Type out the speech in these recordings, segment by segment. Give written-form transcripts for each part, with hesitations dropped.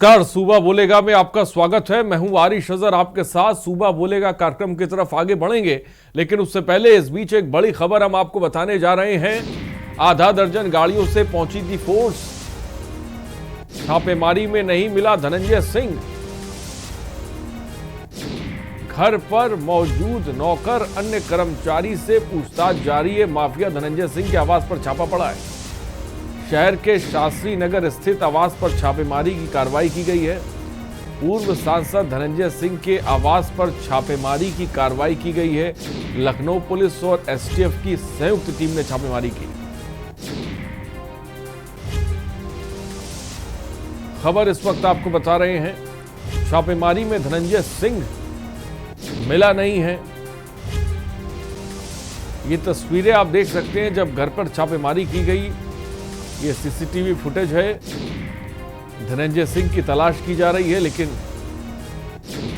नमस्कार, सूबा बोलेगा में आपका स्वागत है। मैं हूं आरिश अजहर आपके साथ। सूबा बोलेगा कार्यक्रम की तरफ आगे बढ़ेंगे, लेकिन उससे पहले इस बीच एक बड़ी खबर हम आपको बताने जा रहे हैं। आधा दर्जन गाड़ियों से पहुंची थी फोर्स। छापेमारी में नहीं मिला धनंजय सिंह। घर पर मौजूद नौकर अन्य कर्मचारी से पूछताछ जारी है। माफिया धनंजय सिंह के आवास पर छापा पड़ा है। शहर के शास्त्री नगर स्थित आवास पर छापेमारी की कार्रवाई की गई है। पूर्व सांसद धनंजय सिंह के आवास पर छापेमारी की कार्रवाई की गई है। लखनऊ पुलिस और एसटीएफ की संयुक्त टीम ने छापेमारी की। खबर इस वक्त आपको बता रहे हैं, छापेमारी में धनंजय सिंह मिला नहीं है। ये तस्वीरें आप देख सकते हैं जब घर पर छापेमारी की गई। ये सीसीटीवी फुटेज है। धनंजय सिंह की तलाश की जा रही है, लेकिन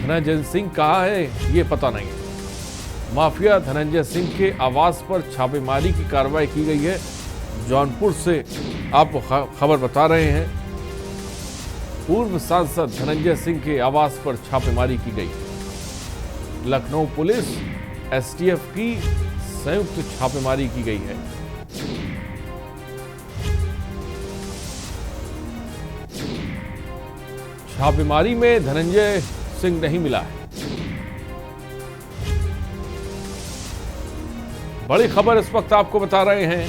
धनंजय सिंह कहाँ है ये पता नहीं। माफिया धनंजय सिंह के आवास पर छापेमारी की कार्रवाई की गई है। जौनपुर से आपको खबर बता रहे हैं। पूर्व सांसद धनंजय सिंह के आवास पर छापेमारी की गई। लखनऊ पुलिस एसटीएफ की संयुक्त छापेमारी की गई है। छापेमारी में धनंजय सिंह नहीं मिला है। बड़ी खबर इस वक्त आपको बता रहे हैं।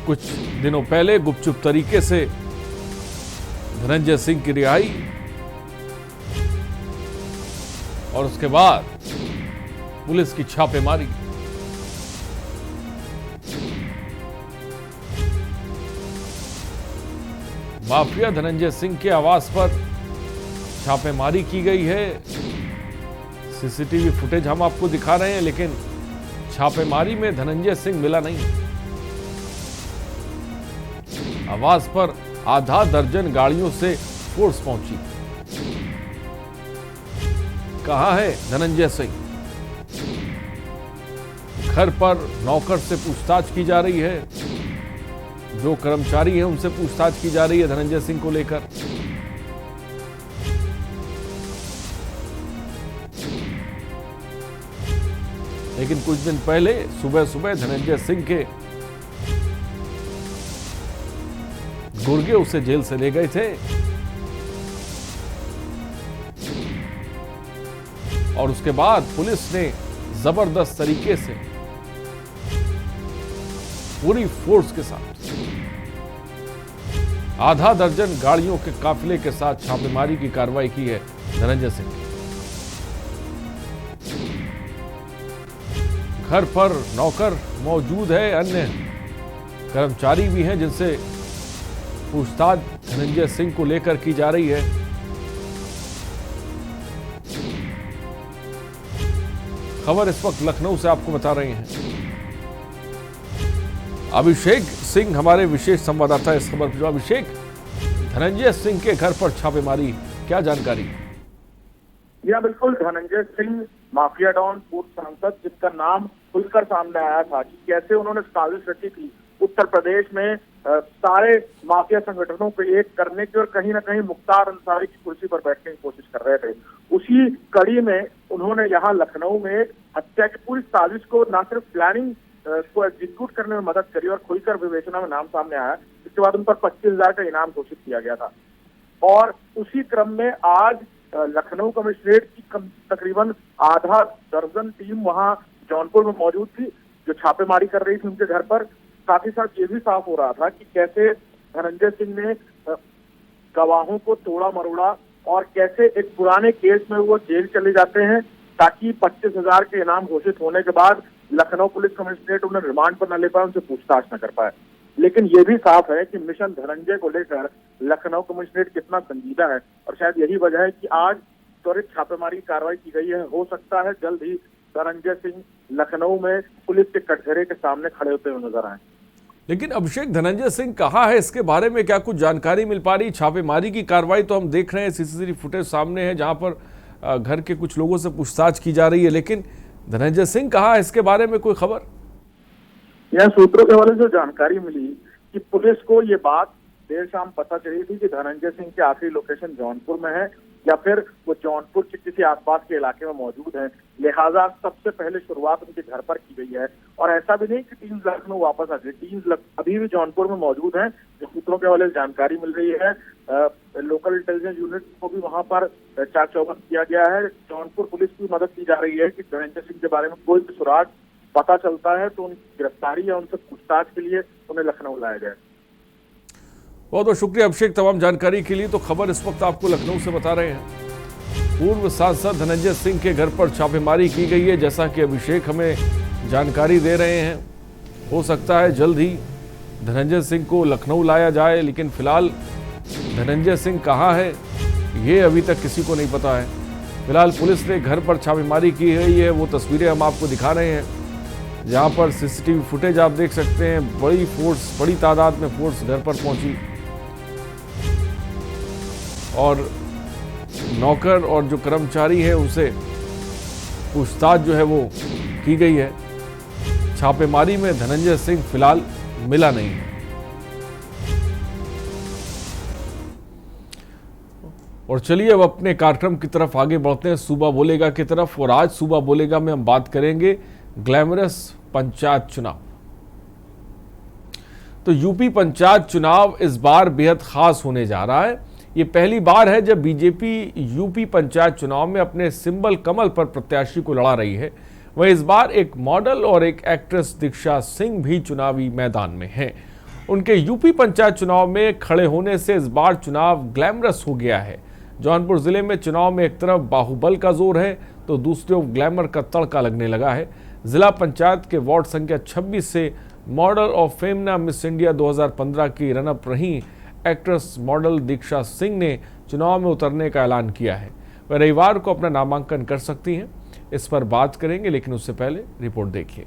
कुछ दिनों पहले गुपचुप तरीके से धनंजय सिंह की रिहाई और उसके बाद पुलिस की छापेमारी। माफिया धनंजय सिंह के आवास पर छापेमारी की गई है। सीसीटीवी फुटेज हम आपको दिखा रहे हैं, लेकिन छापेमारी में धनंजय सिंह मिला नहीं। आवास पर आधा दर्जन गाड़ियों से फोर्स पहुंची। कहां है धनंजय सिंह? घर पर नौकर से पूछताछ की जा रही है। जो कर्मचारी हैं उनसे पूछताछ की जा रही है धनंजय सिंह को लेकर। लेकिन कुछ दिन पहले सुबह सुबह धनंजय सिंह के गुर्गे उसे जेल से ले गए थे और उसके बाद पुलिस ने जबरदस्त तरीके से पूरी फोर्स के साथ आधा दर्जन गाड़ियों के काफिले के साथ छापेमारी की कार्रवाई की है धनंजय सिंह। घर पर नौकर मौजूद है, अन्य कर्मचारी भी हैं जिनसे पूछताछ धनंजय सिंह को लेकर की जा रही है। खबर इस वक्त लखनऊ से आपको बता रहे हैं। अभिषेक सिंह हमारे विशेष संवाददाता इस खबर पर। अभिषेक, धनंजय सिंह के घर पर छापेमारी, क्या जानकारी? या बिल्कुल, धनंजय सिंह माफिया डॉन पूर्व सांसद, जिसका नाम खुलकर सामने आया था कि कैसे उन्होंने साजिश रची थी उत्तर प्रदेश में सारे माफिया संगठनों को एक करने की और कहीं ना कहीं मुख्तार अंसारी की कुर्सी पर बैठने की कोशिश कर रहे थे। उसी कड़ी में उन्होंने यहाँ लखनऊ में हत्या की पूरी साजिश को न सिर्फ प्लानिंग को एग्जीक्यूट करने में मदद करी और खुलकर विवेचना में नाम सामने आया। इसके बाद उन पर 25,000 का इनाम घोषित किया गया था। और उसी क्रम में आज लखनऊ कमिश्नरेट की तकरीबन आधा दर्जन टीम वहां जौनपुर में मौजूद थी, जो छापेमारी कर रही थी उनके घर पर। साथ ही साथ ये भी साफ हो रहा था कि कैसे धनंजय सिंह ने गवाहों को तोड़ा मरोड़ा और कैसे एक पुराने केस में वो जेल चले जाते हैं ताकि 25,000 के इनाम घोषित होने के बाद लखनऊ पुलिस कमिश्नरेट उन्हें रिमांड पर न ले पाए, उनसे पूछताछ न कर पाए। लेकिन ये भी साफ है कि मिशन धनंजय को लेकर लखनऊ कमिश्नरेट कितना संजीदा है और शायद यही वजह है कि आज त्वरित छापेमारी कार्रवाई की गई है। हो सकता है जल्द ही धनंजय सिंह लखनऊ में पुलिस के कटघरे के सामने खड़े होते हुए नजर आए। लेकिन अभिषेक, धनंजय सिंह कहाँ है, इसके बारे में क्या कुछ जानकारी मिल पा रही? छापेमारी की कार्रवाई तो हम देख रहे हैं, सीसीटीवी फुटेज सामने है जहां पर घर के कुछ लोगों से पूछताछ की जा रही है, लेकिन धनंजय सिंह कहाँ है, इसके बारे में कोई खबर? यह सूत्रों के हवाले से जो जानकारी मिली कि पुलिस को ये बात देर शाम पता चली थी कि धनंजय सिंह की आखिरी लोकेशन जौनपुर में है या फिर वो जौनपुर के किसी आसपास के इलाके में मौजूद है, लिहाजा सबसे पहले शुरुआत उनके घर पर की गई है। और ऐसा भी नहीं कि टीम लखनऊ वापस आ गई, टीम अभी भी जौनपुर में मौजूद है। जो सूत्रों के हवाले से जानकारी मिल रही है, लोकल इंटेलिजेंस यूनिट को भी वहां पर चाक चौबंद किया गया है। जौनपुर पुलिस की मदद की जा रही है कि धनंजय सिंह के बारे में कोई भी सुराग पता चलता है तो उनकी गिरफ्तारी या उनसे पूछताछ के लिए उन्हें लखनऊ लाया जाए। बहुत बहुत शुक्रिया अभिषेक तमाम जानकारी के लिए। तो खबर इस वक्त आपको लखनऊ से बता रहे हैं, पूर्व सांसद धनंजय सिंह के घर पर छापेमारी की गई है। जैसा कि अभिषेक हमें जानकारी दे रहे हैं, हो सकता है जल्द ही धनंजय सिंह को लखनऊ लाया जाए, लेकिन फिलहाल धनंजय सिंह कहाँ है ये अभी तक किसी को नहीं पता है। फिलहाल पुलिस ने घर पर छापेमारी की गई है, वो तस्वीरें हम आपको दिखा रहे हैं जहाँ पर सीसीटीवी फुटेज आप देख सकते हैं। बड़ी तादाद में फोर्स घर पर पहुंची और नौकर और जो कर्मचारी है उनसे पूछताछ जो है वो की गई है। छापेमारी में धनंजय सिंह फिलहाल मिला नहीं है। और चलिए अब अपने कार्यक्रम की तरफ आगे बढ़ते हैं, सूबा बोलेगा की तरफ। और आज सूबा बोलेगा में हम बात करेंगे ग्लैमरस पंचायत चुनाव। तो यूपी पंचायत चुनाव इस बार बेहद खास होने जा रहा है। ये पहली बार है जब बीजेपी यूपी पंचायत चुनाव में अपने सिंबल कमल पर प्रत्याशी को लड़ा रही है। वह इस बार एक मॉडल और एक एक्ट्रेस दीक्षा सिंह भी चुनावी मैदान में हैं। उनके यूपी पंचायत चुनाव में खड़े होने से इस बार चुनाव ग्लैमरस हो गया है। जौनपुर जिले में चुनाव में एक तरफ बाहुबल का जोर है तो दूसरी ओर ग्लैमर का तड़का लगने लगा है। जिला पंचायत के वार्ड संख्या 26 से model of Femina miss India 2015 की रनअप रही एक्ट्रेस मॉडल दीक्षा सिंह ने चुनाव में उतरने का ऐलान किया है। वह रविवार को अपना नामांकन कर सकती हैं, इस पर बात करेंगे, लेकिन उससे पहले रिपोर्ट देखिए।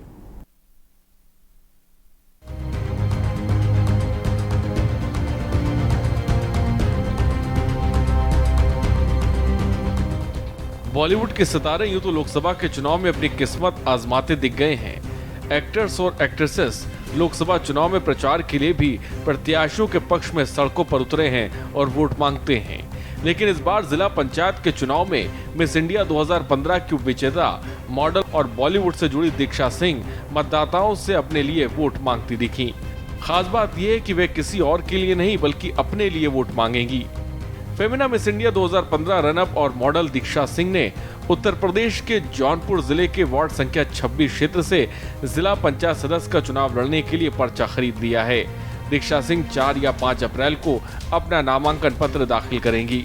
बॉलीवुड के सितारे यूं तो लोकसभा के चुनाव में अपनी किस्मत आजमाते दिख गए हैं। एक्टर्स और एक्ट्रेसेस लोकसभा चुनाव में प्रचार के लिए भी प्रत्याशियों के पक्ष में सड़कों पर उतरे हैं और वोट मांगते हैं। लेकिन इस बार जिला पंचायत के चुनाव में मिस इंडिया 2015 की उपविजेता मॉडल और बॉलीवुड से जुड़ी दीक्षा सिंह मतदाताओं से अपने लिए वोट मांगती दिखी। खास बात यह है कि वे किसी और के लिए नहीं बल्कि अपने लिए वोट मांगेंगी। फेमिना मिस इंडिया 2015 रनअप और मॉडल दीक्षा सिंह ने उत्तर प्रदेश के जौनपुर जिले के वार्ड संख्या 26 क्षेत्र से जिला पंचायत सदस्य का चुनाव लड़ने के लिए पर्चा खरीद लिया है। दीक्षा सिंह 4 या 5 अप्रैल को अपना नामांकन पत्र दाखिल करेंगी।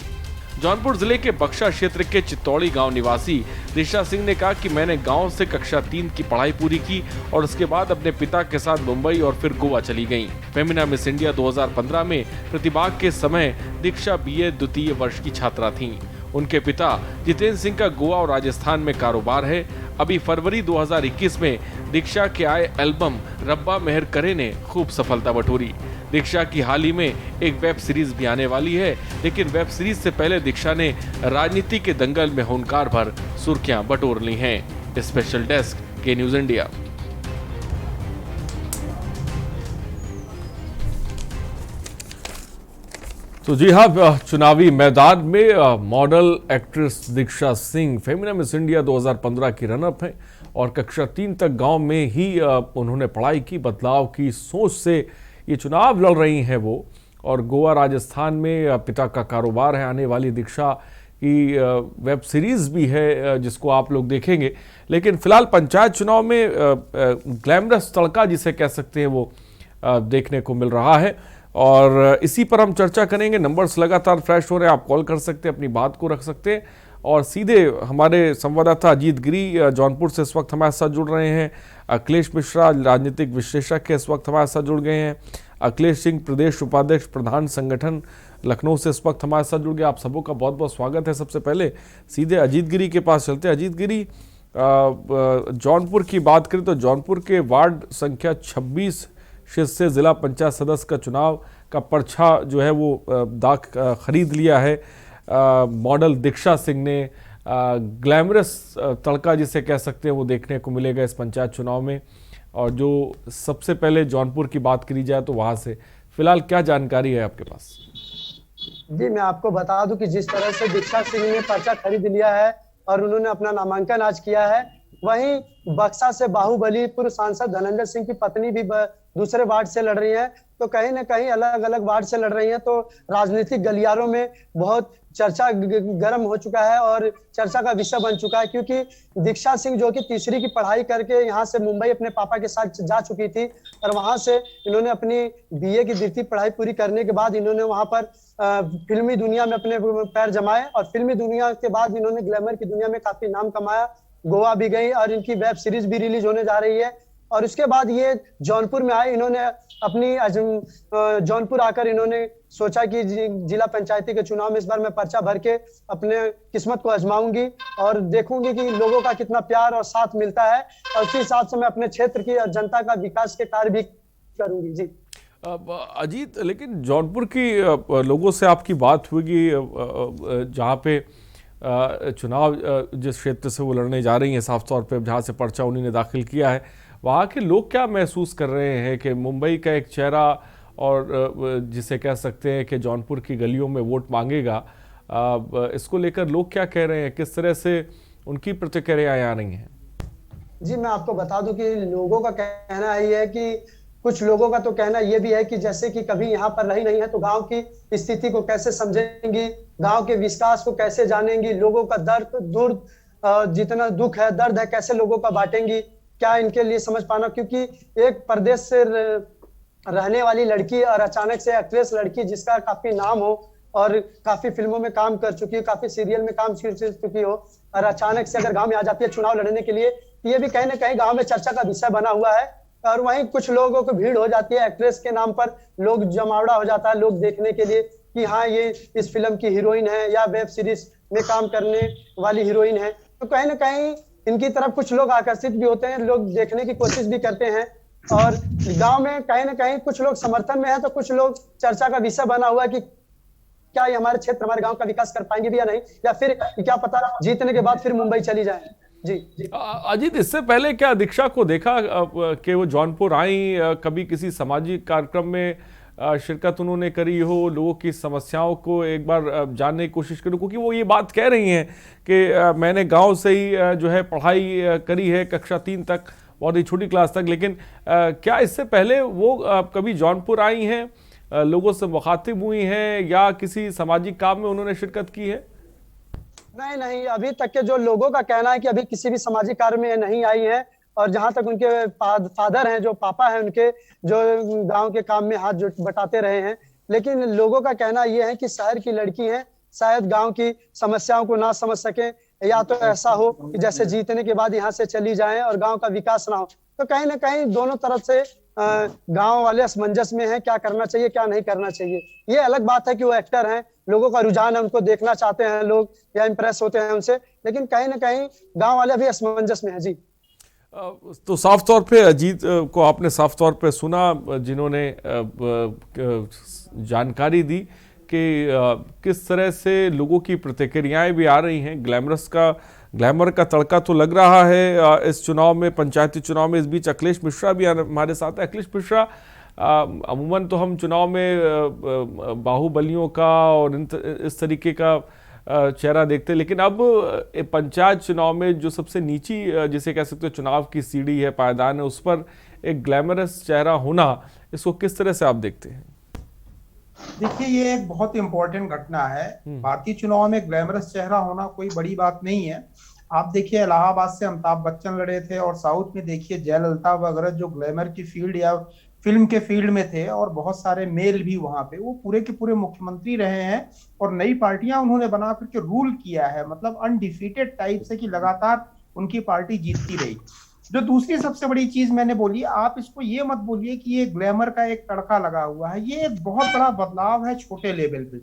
जौनपुर जिले के बक्सा क्षेत्र के चित्तौड़ी गांव निवासी दीक्षा सिंह ने कहा कि मैंने गांव से कक्षा 3 की पढ़ाई पूरी की और उसके बाद अपने पिता के साथ मुंबई और फिर गोवा चली गईं। फेमिना मिस इंडिया 2015 में प्रतिभाग के समय दीक्षा बीए द्वितीय वर्ष की छात्रा थीं। उनके पिता जितेंद्र सिंह का गोवा और राजस्थान में कारोबार है। अभी फरवरी 2021 में दीक्षा के आए एल्बम रब्बा मेहर करे ने खूब सफलता बटोरी। दीक्षा की हाल ही में एक वेब सीरीज भी आने वाली है, लेकिन वेब सीरीज से पहले दीक्षा ने राजनीति के दंगल में हुनकार भर सुर्खियां बटोर ली हैं। स्पेशल डेस्क के न्यूज इंडिया। तो जी हाँ, चुनावी मैदान में मॉडल एक्ट्रेस दीक्षा सिंह फेमिना मिस इंडिया 2015 की रनअप है और कक्षा 3 तक गांव में ही उन्होंने पढ़ाई की। बदलाव की सोच से ये चुनाव लड़ रही हैं वो, और गोवा राजस्थान में पिता का कारोबार है। आने वाली दीक्षा की वेब सीरीज भी है जिसको आप लोग देखेंगे। लेकिन फिलहाल पंचायत चुनाव में ग्लैमरस तड़का जिसे कह सकते हैं वो देखने को मिल रहा है और इसी पर हम चर्चा करेंगे। नंबर्स लगातार फ्लैश हो रहे हैं, आप कॉल कर सकते हैं, अपनी बात को रख सकते हैं। और सीधे हमारे संवाददाता अजीत गिरी जौनपुर से इस वक्त हमारे साथ जुड़ रहे हैं। अखिलेश मिश्रा राजनीतिक विश्लेषक इस वक्त हमारे साथ जुड़ गए हैं। अखिलेश सिंह प्रदेश उपाध्यक्ष प्रधान संगठन लखनऊ से इस वक्त हमारे साथ जुड़ गए। आप सबों का बहुत बहुत स्वागत है। सबसे पहले सीधे अजीत गिरी के पास चलते हैं। अजीत गिरी, जौनपुर की बात करें तो जौनपुर के वार्ड संख्या 26 से जिला पंचायत सदस्य का चुनाव का पर्चा जो है वो खरीद लिया है मॉडल दीक्षा सिंह ने। ग्लैमरस तड़का जिसे कह सकते हैं वो देखने को मिलेगा इस पंचायत चुनाव में। और जो सबसे पहले जौनपुर की बात करी जाए तो वहाँ से फिलहाल क्या जानकारी है आपके पास? जी, मैं आपको बता दूं कि जिस तरह से दीक्षा सिंह ने पर्चा खरीद लिया है और उन्होंने अपना नामांकन आज किया है, वहीं बक्सा से बाहुबली पूर्व सांसद धनंजय सिंह की पत्नी भी दूसरे वार्ड से लड़ रही हैं। तो कहीं ना कहीं अलग अलग वार्ड से लड़ रही हैं, तो राजनीतिक गलियारों में बहुत चर्चा गर्म हो चुका है और चर्चा का विषय बन चुका है, क्योंकि दीक्षा सिंह जो कि तीसरी की पढ़ाई करके यहाँ से मुंबई अपने पापा के साथ जा चुकी थी और वहां से इन्होंने अपनी बीए की द्वितीय पढ़ाई पूरी करने के बाद इन्होंने वहां पर फिल्मी दुनिया में अपने पैर जमाए और फिल्मी दुनिया के बाद इन्होंने ग्लैमर की दुनिया में काफी नाम कमाया। गोवा भी गई और इनकी वेब सीरीज भी रिलीज होने जा रही है। और उसके बाद ये जौनपुर में आए, इन्होंने अपनी जौनपुर आकर इन्होंने सोचा कि जिला पंचायती के चुनाव में इस बार मैं पर्चा भर के अपने किस्मत को आजमाऊंगी और देखूंगी कि लोगों का कितना प्यार और साथ मिलता है और उसी हिसाब से मैं अपने क्षेत्र की और जनता का विकास के कार्य भी करूंगी। जी अजीत, लेकिन जौनपुर की लोगों से आपकी बात हुई जहाँ पे चुनाव जिस क्षेत्र से वो लड़ने जा रही हैं, साफ तौर पे जहाँ से पर्चा उन्हीं ने दाखिल किया है, वहाँ के लोग क्या महसूस कर रहे हैं कि मुंबई का एक चेहरा और जिसे कह सकते हैं कि जौनपुर की गलियों में वोट मांगेगा, इसको लेकर लोग क्या कह रहे हैं, किस तरह से उनकी प्रतिक्रियाएं आ रही हैं? जी, मैं आपको बता दूं कि लोगों का कहना ये है कि कुछ लोगों का तो कहना यह भी है कि जैसे कि कभी यहाँ पर रही नहीं है तो गांव की स्थिति को कैसे समझेंगी, गांव के विकास को कैसे जानेंगी, लोगों का दर्द दूर जितना दुख है दर्द है कैसे लोगों का बांटेंगी, क्या इनके लिए समझ पाना। क्योंकि एक प्रदेश से रहने वाली लड़की और अचानक से एक्ट्रेस लड़की जिसका काफी नाम हो और काफी फिल्मों में काम कर चुकी हो, काफी सीरियल में काम कर चुकी हो और अचानक से अगर गांव में आ जाती है चुनाव लड़ने के लिए, ये भी कहीं ना कहीं गांव में चर्चा का विषय बना हुआ है। और वहीं कुछ लोगों को भीड़ हो जाती है, एक्ट्रेस के नाम पर लोग जमावड़ा हो जाता है लोग देखने के लिए कि हाँ ये इस फिल्म की हीरोइन है या वेब सीरीज में काम करने वाली हीरोइन है। तो कहीं ना कहीं इनकी तरफ कुछ लोग आकर्षित भी होते हैं, लोग देखने की कोशिश भी करते हैं और गांव में कहीं ना कहीं कुछ लोग समर्थन में है तो कुछ लोग चर्चा का विषय बना हुआ है कि क्या ये हमारे क्षेत्र हमारे गांव का विकास कर पाएंगे भी या नहीं, या फिर क्या पता जीतने के बाद फिर मुंबई चली जाए। जी अजीत, इससे पहले क्या दीक्षा को देखा कि वो जौनपुर आई, कभी किसी सामाजिक कार्यक्रम में शिरकत उन्होंने करी हो, लोगों की समस्याओं को एक बार जानने की कोशिश करूँ? क्योंकि वो ये बात कह रही हैं कि मैंने गांव से ही जो है पढ़ाई करी है कक्षा 3 तक, बहुत ही छोटी क्लास तक, लेकिन क्या इससे पहले वो कभी जौनपुर आई हैं, लोगों से मुखातिब हुई हैं या किसी सामाजिक काम में उन्होंने शिरकत की है? नहीं, अभी तक के जो लोगों का कहना है कि अभी किसी भी सामाजिक कार्य में नहीं आई है और जहां तक उनके फादर हैं, जो पापा हैं उनके, जो गांव के काम में हाथ बटाते रहे हैं। लेकिन लोगों का कहना यह है कि शहर की लड़की हैं, शायद गांव की समस्याओं को ना समझ सके, या तो ऐसा हो कि जैसे जीतने के बाद यहाँ से चली जाएं और गांव का विकास ना हो। तो कहीं ना कहीं दोनों तरफ से गांव वाले असमंजस में हैं, क्या करना चाहिए क्या नहीं करना चाहिए। ये अलग बात है कि वो एक्टर हैं, लोगों का रुझान है, उनको देखना चाहते हैं लोग या इम्प्रेस होते हैं उनसे, लेकिन कहीं ना कहीं गांव वाले भी असमंजस में हैं। जी तो साफ तौर पे अजीत को आपने साफ तौर पे सुना, जिन्होंने जानकारी दी कि किस तरह से लोगों की प्रतिक्रियाएं भी आ रही हैं। ग्लैमर का तड़का तो लग रहा है इस चुनाव में, पंचायती चुनाव में। इस बीच अखिलेश मिश्रा भी हमारे साथ है। अखिलेश मिश्रा, अमूमन तो हम चुनाव में बाहुबलियों का और इस तरीके का चेहरा देखते, लेकिन अब पंचायत चुनाव में जो सबसे नीची जिसे कह सकते हो चुनाव की सीढ़ी है, पायदान है, उस पर एक ग्लैमरस चेहरा होना, इसको किस तरह से आप देखते हैं? देखिए, ये एक बहुत इंपॉर्टेंट घटना है। भारतीय चुनाव में ग्लैमरस चेहरा होना कोई बड़ी बात नहीं है। आप देखिए, इलाहाबाद से अमिताभ बच्चन लड़े थे और साउथ में देखिए जयललिता वगैरह जो ग्लैमर की फील्ड या फिल्म के फील्ड में थे, और बहुत सारे मेल भी वहां पे, वो पूरे के पूरे मुख्यमंत्री रहे हैं और नई पार्टियां उन्होंने बना करके रूल किया है, मतलब अनडिफीटेड टाइप से कि लगातार उनकी पार्टी जीतती रही। जो दूसरी सबसे बड़ी चीज मैंने बोली, आप इसको ये मत बोलिए कि ये ग्लैमर का एक तड़का लगा हुआ है, ये एक बहुत बड़ा बदलाव है छोटे लेवल पे।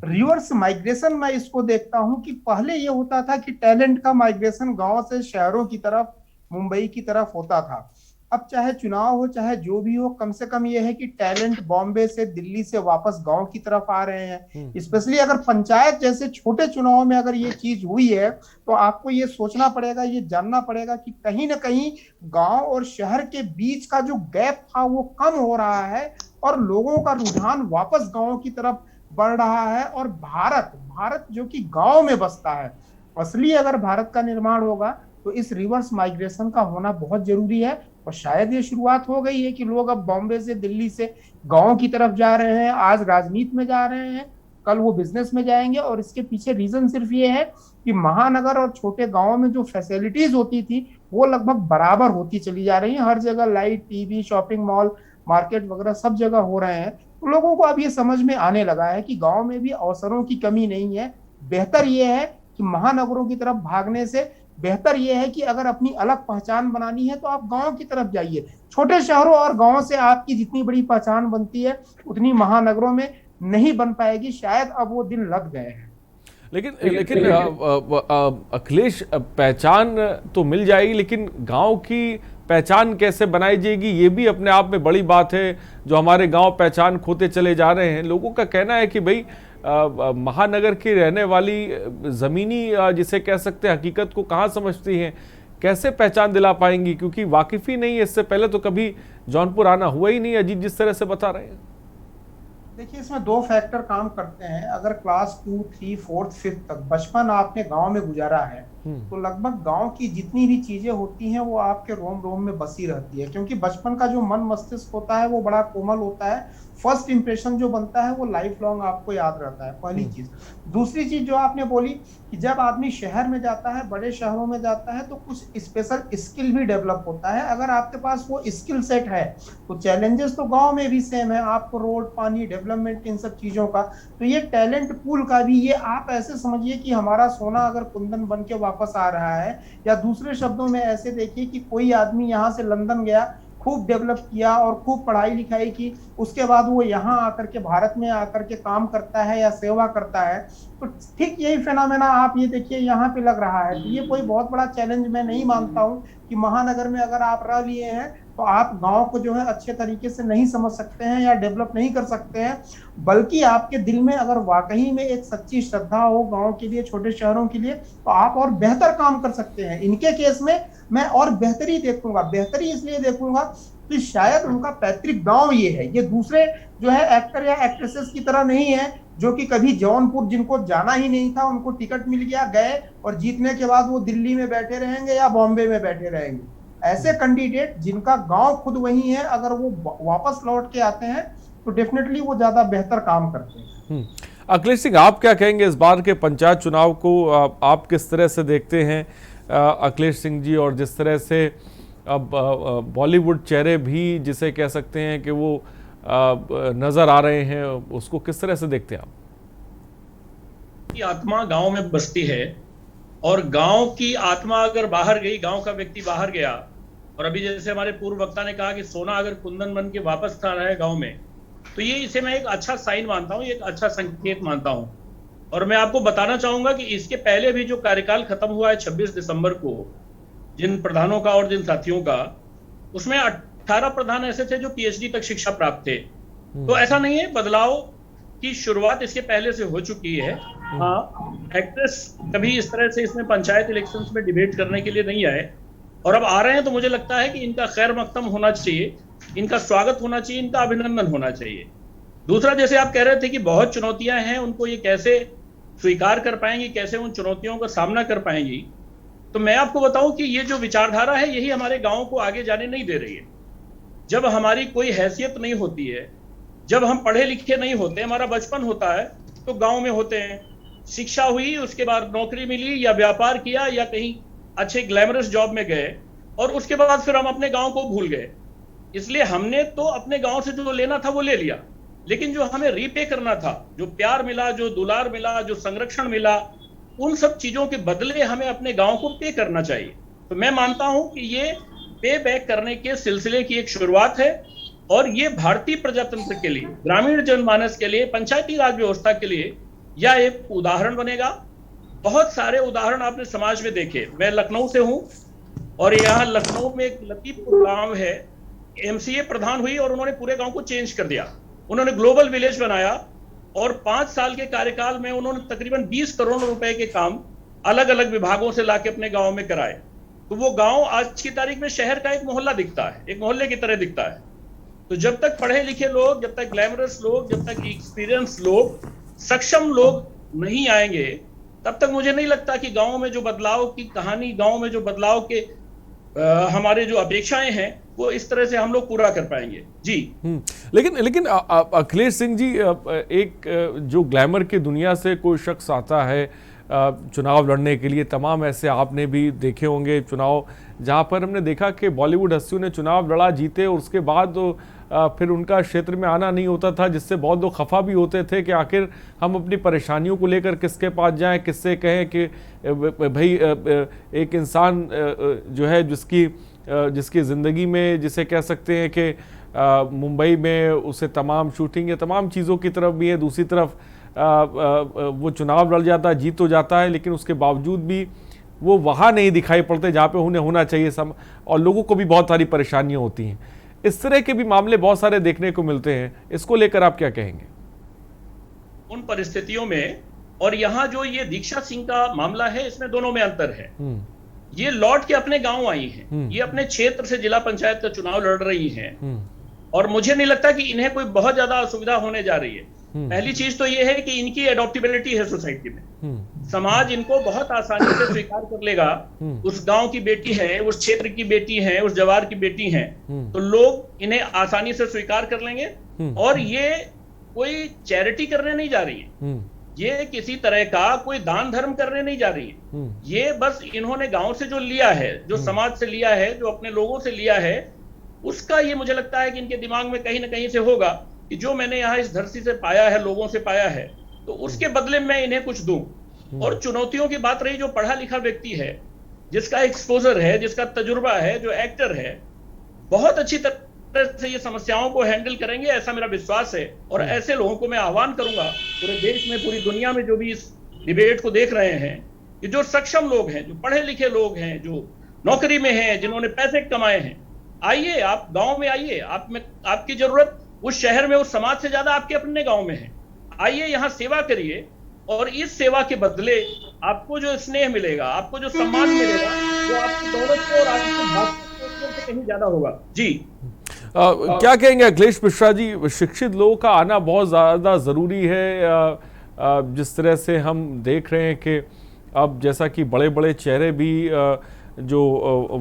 रिवर्स माइग्रेशन मैं इसको देखता हूं कि पहले ये होता था कि टैलेंट का माइग्रेशन गांव से शहरों की तरफ, मुंबई की तरफ होता था। अब चाहे चुनाव हो चाहे जो भी हो, कम से कम ये है कि टैलेंट बॉम्बे से दिल्ली से वापस गांव की तरफ आ रहे हैं। स्पेशली अगर पंचायत जैसे छोटे चुनाव में अगर ये चीज हुई है तो आपको ये सोचना पड़ेगा, ये जानना पड़ेगा कि कहीं ना कहीं गांव और शहर के बीच का जो गैप था वो कम हो रहा है और लोगों का रुझान वापस गांव की तरफ बढ़ रहा है। और भारत जो कि गांव में बसता है, असली अगर भारत का निर्माण होगा तो इस रिवर्स माइग्रेशन का होना बहुत जरूरी है। और शायद ये शुरुआत हो गई है कि लोग अब बॉम्बे से दिल्ली से गांव की तरफ जा रहे हैं, आज राजनीति में जा रहे हैं, कल वो बिजनेस में जाएंगे। और इसके पीछे रीजन सिर्फ ये है कि महानगर और छोटे गांवों में जो फैसिलिटीज होती थी वो लगभग बराबर होती चली जा रही है। हर जगह light, TV, shopping mall, market वगैरह सब जगह हो रहे हैं। तो लोगों को अब ये समझ में आने लगा है कि गांव में भी अवसरों की कमी नहीं है। बेहतर ये है कि महानगरों की तरफ भागने से बेहतर यह है कि अगर अपनी अलग पहचान बनानी है तो आप गांव की तरफ जाइए। छोटे शहरों और गांव से आपकी जितनी बड़ी पहचान बनती है उतनी महानगरों में नहीं बन पाएगी। शायद अब वो दिन लग गए हैं। लेकिन अखिलेश, पहचान तो मिल जाएगी, लेकिन गांव की पहचान कैसे बनाई जाएगी ये भी अपने आप में बड़ी बात है। जो हमारे गांव पहचान खोते चले जा रहे हैं, लोगों का कहना है कि भाई महानगर की रहने वाली जमीनी जिसे कह सकते हैं हकीकत को कहाँ समझती हैं, कैसे पहचान दिला पाएंगी, क्योंकि वाकिफ ही नहीं है। इससे पहले तो कभी जौनपुर आना हुआ ही नहीं, अजीत जिस तरह से बता रहे हैं। देखिए, इसमें दो फैक्टर काम करते हैं। अगर क्लास 2, 3, 4, 5 तक बचपन आपने गांव में गुजारा है तो लगभग गांव की जितनी भी चीजें होती हैं वो आपके रोम रोम में बसी रहती है, क्योंकि बचपन का जो मन मस्तिष्क होता है वो बड़ा कोमल होता है। फर्स्ट इंप्रेशन जो बनता है वो लाइफ लॉन्ग आपको याद रहता है, पहली चीज। दूसरी चीज जो आपने बोली कि जब आदमी शहर में जाता है, बड़े शहरों में जाता है, तो कुछ स्पेशल स्किल भी डेवलप होता है। अगर आपके पास वो स्किल सेट है तो चैलेंजेस तो गांव में भी सेम है, आपको रोड, पानी, डेवलपमेंट, इन सब चीजों का। तो ये टैलेंट पूल का भी, ये आप ऐसे समझिए कि हमारा सोना अगर कुंदन बन के वापस आ रहा है, या दूसरे शब्दों में ऐसे देखिए कि कोई आदमी यहाँ से लंदन गया, खूब डेवलप किया और खूब पढ़ाई लिखाई की, उसके बाद वो यहाँ आकर के भारत में आकर के काम करता है या सेवा करता है। तो ठीक यही फेनोमेना आप ये देखिए यहाँ पे लग रहा है। तो ये कोई बहुत बड़ा चैलेंज मैं नहीं मानता हूँ कि महानगर में अगर आप रह लिए हैं तो आप गांव को जो है अच्छे तरीके से नहीं समझ सकते हैं या डेवलप नहीं कर सकते हैं। बल्कि आपके दिल में अगर वाकई में एक सच्ची श्रद्धा हो गांव के लिए, छोटे शहरों के लिए, तो आप और बेहतर काम कर सकते हैं। इनके केस में मैं और बेहतरी देखूंगा। बेहतरी इसलिए देखूंगा कि शायद उनका पैतृक गांव ये है। ये दूसरे जो है एक्टर या एक्ट्रेसेस की तरह नहीं है जो कि कभी जौनपुर, जिनको जाना ही नहीं था, उनको टिकट मिल गया, गए और जीतने के बाद वो दिल्ली में बैठे रहेंगे या बॉम्बे में बैठे रहेंगे। ऐसे कैंडिडेट जिनका गांव खुद वही है, अगर वो वापस लौट के आते हैं तो डेफिनेटली वो ज्यादा बेहतर काम करते हैं। अखिलेश सिंह, आप क्या कहेंगे इस बार के पंचायत चुनाव को? आप किस तरह से देखते हैं अखिलेश सिंह जी? और जिस तरह से अब बॉलीवुड चेहरे भी जिसे कह सकते हैं कि वो नजर आ रहे हैं, उसको किस तरह से देखते हैं आप? की आत्मा गांव में बसती है और गांव की आत्मा अगर बाहर गई, गांव का व्यक्ति बाहर गया, और अभी जैसे हमारे पूर्व वक्ता ने कहा कि सोना अगर कुंदन बन के वापस आ रहा है गांव में, तो ये इसे मैं एक अच्छा साइन मानता हूं, एक अच्छा संकेत मानता हूं। और मैं आपको बताना चाहूंगा कि इसके पहले भी जो कार्यकाल खत्म हुआ है 26 दिसंबर को, जिन प्रधानों का और जिन साथियों का, उसमें 18 प्रधान ऐसे थे जो पीएचडी तक शिक्षा प्राप्त थे। तो ऐसा नहीं है, बदलाव की शुरुआत इसके पहले से हो चुकी है। हाँ, एक्ट्रेस कभी इस तरह से इसमें पंचायत इलेक्शंस में डिबेट करने के लिए नहीं आए, और अब आ रहे हैं तो मुझे लगता है कि इनका खैर मकदम होना चाहिए, इनका स्वागत होना चाहिए, इनका अभिनंदन होना चाहिए। दूसरा, जैसे आप कह रहे थे कि बहुत चुनौतियां हैं, उनको ये कैसे स्वीकार कर पाएंगी, कैसे उन चुनौतियों का सामना कर पाएंगी, तो मैं आपको बताऊं कि ये जो विचारधारा है यही हमारे गांव को आगे जाने नहीं दे रही है। जब हमारी कोई हैसियत नहीं होती है, जब हम पढ़े लिखे नहीं होते, हमारा बचपन होता है तो गांव में होते हैं, शिक्षा हुई, उसके बाद नौकरी मिली या व्यापार किया या कहीं अच्छे ग्लैमरस जॉब में गए, और उसके बाद फिर हम अपने गांव को भूल गए। इसलिए हमने तो अपने गांव से जो लेना था वो ले लिया, लेकिन जो हमें रीपे करना था, जो प्यार मिला, जो दुलार मिला, जो संरक्षण मिला, उन सब चीजों के बदले हमें अपने गांव को पे करना चाहिए। तो मैं मानता हूं कि ये पे बैक करने के सिलसिले की एक शुरुआत है, और ये भारतीय प्रजातंत्र के लिए, ग्रामीण जनमानस के लिए, पंचायती राज व्यवस्था के लिए यह एक उदाहरण बनेगा। बहुत सारे उदाहरण आपने समाज में देखे। मैं लखनऊ से हूं, और यहाँ लखनऊ में एक लतीफपुर गांव है, एमसीए प्रधान हुई और उन्होंने पूरे गांव को चेंज कर दिया। उन्होंने ग्लोबल विलेज बनाया और 5 साल के कार्यकाल में उन्होंने तकरीबन 20 करोड़ रुपए के काम अलग अलग विभागों से लाके अपने गांव में कराए। तो वो गांव आज की तारीख में शहर का एक मोहल्ला दिखता है, एक मोहल्ले की तरह दिखता है। तो जब तक पढ़े लिखे लोग, जब तक ग्लैमरस लोग, जब तक एक्सपीरियंस लोग, सक्षम लोग नहीं आएंगे, तब तक मुझे नहीं लगता कि गांव में जो बदलाव की कहानी, गांव में जो बदलाव के हमारे जो अपेक्षाएं हैं वो इस तरह से हम लोग पूरा कर पाएंगे। जी लेकिन अखिलेश सिंह जी, एक जो ग्लैमर की दुनिया से कोई शख्स आता है चुनाव लड़ने के लिए, तमाम ऐसे आपने भी देखे होंगे चुनाव जहां पर हमने देखा कि बॉलीवुड हस्तियों ने चुनाव लड़ा, जीते, और उसके बाद फिर उनका क्षेत्र में आना नहीं होता था, जिससे बहुत लोग खफा भी होते थे कि आखिर हम अपनी परेशानियों को लेकर किसके पास जाएं, किससे कहें कि भाई एक इंसान जो है जिसकी ज़िंदगी में, जिसे कह सकते हैं कि मुंबई में उसे तमाम शूटिंग या तमाम चीज़ों की तरफ भी है, दूसरी तरफ वो चुनाव लड़ जाता है, जीत हो जाता है, लेकिन उसके बावजूद भी वो वहाँ नहीं दिखाई पड़ते जहाँ पे उन्हें होना चाहिए और लोगों को भी बहुत सारी परेशानियाँ होती हैं। इस तरह के भी मामले बहुत सारे देखने को मिलते हैं, इसको लेकर आप क्या कहेंगे? उन परिस्थितियों में, और यहाँ जो ये दीक्षा सिंह का मामला है, इसमें दोनों में अंतर है। ये लौट के अपने गांव आई हैं, ये अपने क्षेत्र से जिला पंचायत का चुनाव लड़ रही हैं, और मुझे नहीं लगता कि इन्हें कोई बहुत ज्यादा असुविधा होने जा रही है। पहली चीज तो ये है कि इनकी एडॉप्टेबिलिटी है सोसाइटी में, समाज इनको बहुत आसानी से स्वीकार कर लेगा। उस गांव की बेटी है, उस क्षेत्र की बेटी है, उस जवार की बेटी है, तो लोग इन्हें आसानी से स्वीकार कर लेंगे। और ये कोई चैरिटी करने नहीं जा रही है, ये किसी तरह का कोई दान धर्म करने नहीं जा रही है। ये बस इन्होंने गांव से जो लिया है, जो समाज से लिया है, जो अपने लोगों से लिया है, उसका ये मुझे लगता है कि इनके दिमाग में कहीं ना कहीं से होगा कि जो मैंने यहाँ इस धरती से पाया है, लोगों से पाया है, तो उसके बदले में इन्हें कुछ दूं। और चुनौतियों की बात रही, जो पढ़ा लिखा व्यक्ति है, जिसका एक्सपोजर है, जिसका तजुर्बा है, जो एक्टर है, बहुत अच्छी तरह से ये समस्याओं को हैंडल करेंगे, ऐसा मेरा विश्वास है। और ऐसे लोगों को मैं आह्वान करूंगा पूरे देश में, पूरी दुनिया में जो भी इस डिबेट को देख रहे हैं, कि जो सक्षम लोग हैं, जो पढ़े लिखे लोग हैं, जो नौकरी में हैं, जिन्होंने पैसे कमाए हैं, आइए, आप गांव में आइए। आपकी जरूरत उस शहर में, उस समाज से ज्यादा आपके अपने गांव में है। आइए, यहाँ सेवा करिए, और इस सेवा के बदले आपको जो स्नेह मिलेगा, आपको जो सम्मान मिलेगा, वो आपकी दौलत से और आपकी भाग्य से कहीं ज्यादा होगा। जी क्या कहेंगे अखिलेश मिश्रा जी, शिक्षित लोगों का आना बहुत ज़्यादा ज़रूरी है। जिस तरह से हम देख रहे हैं कि अब जैसा कि बड़े बड़े चेहरे भी जो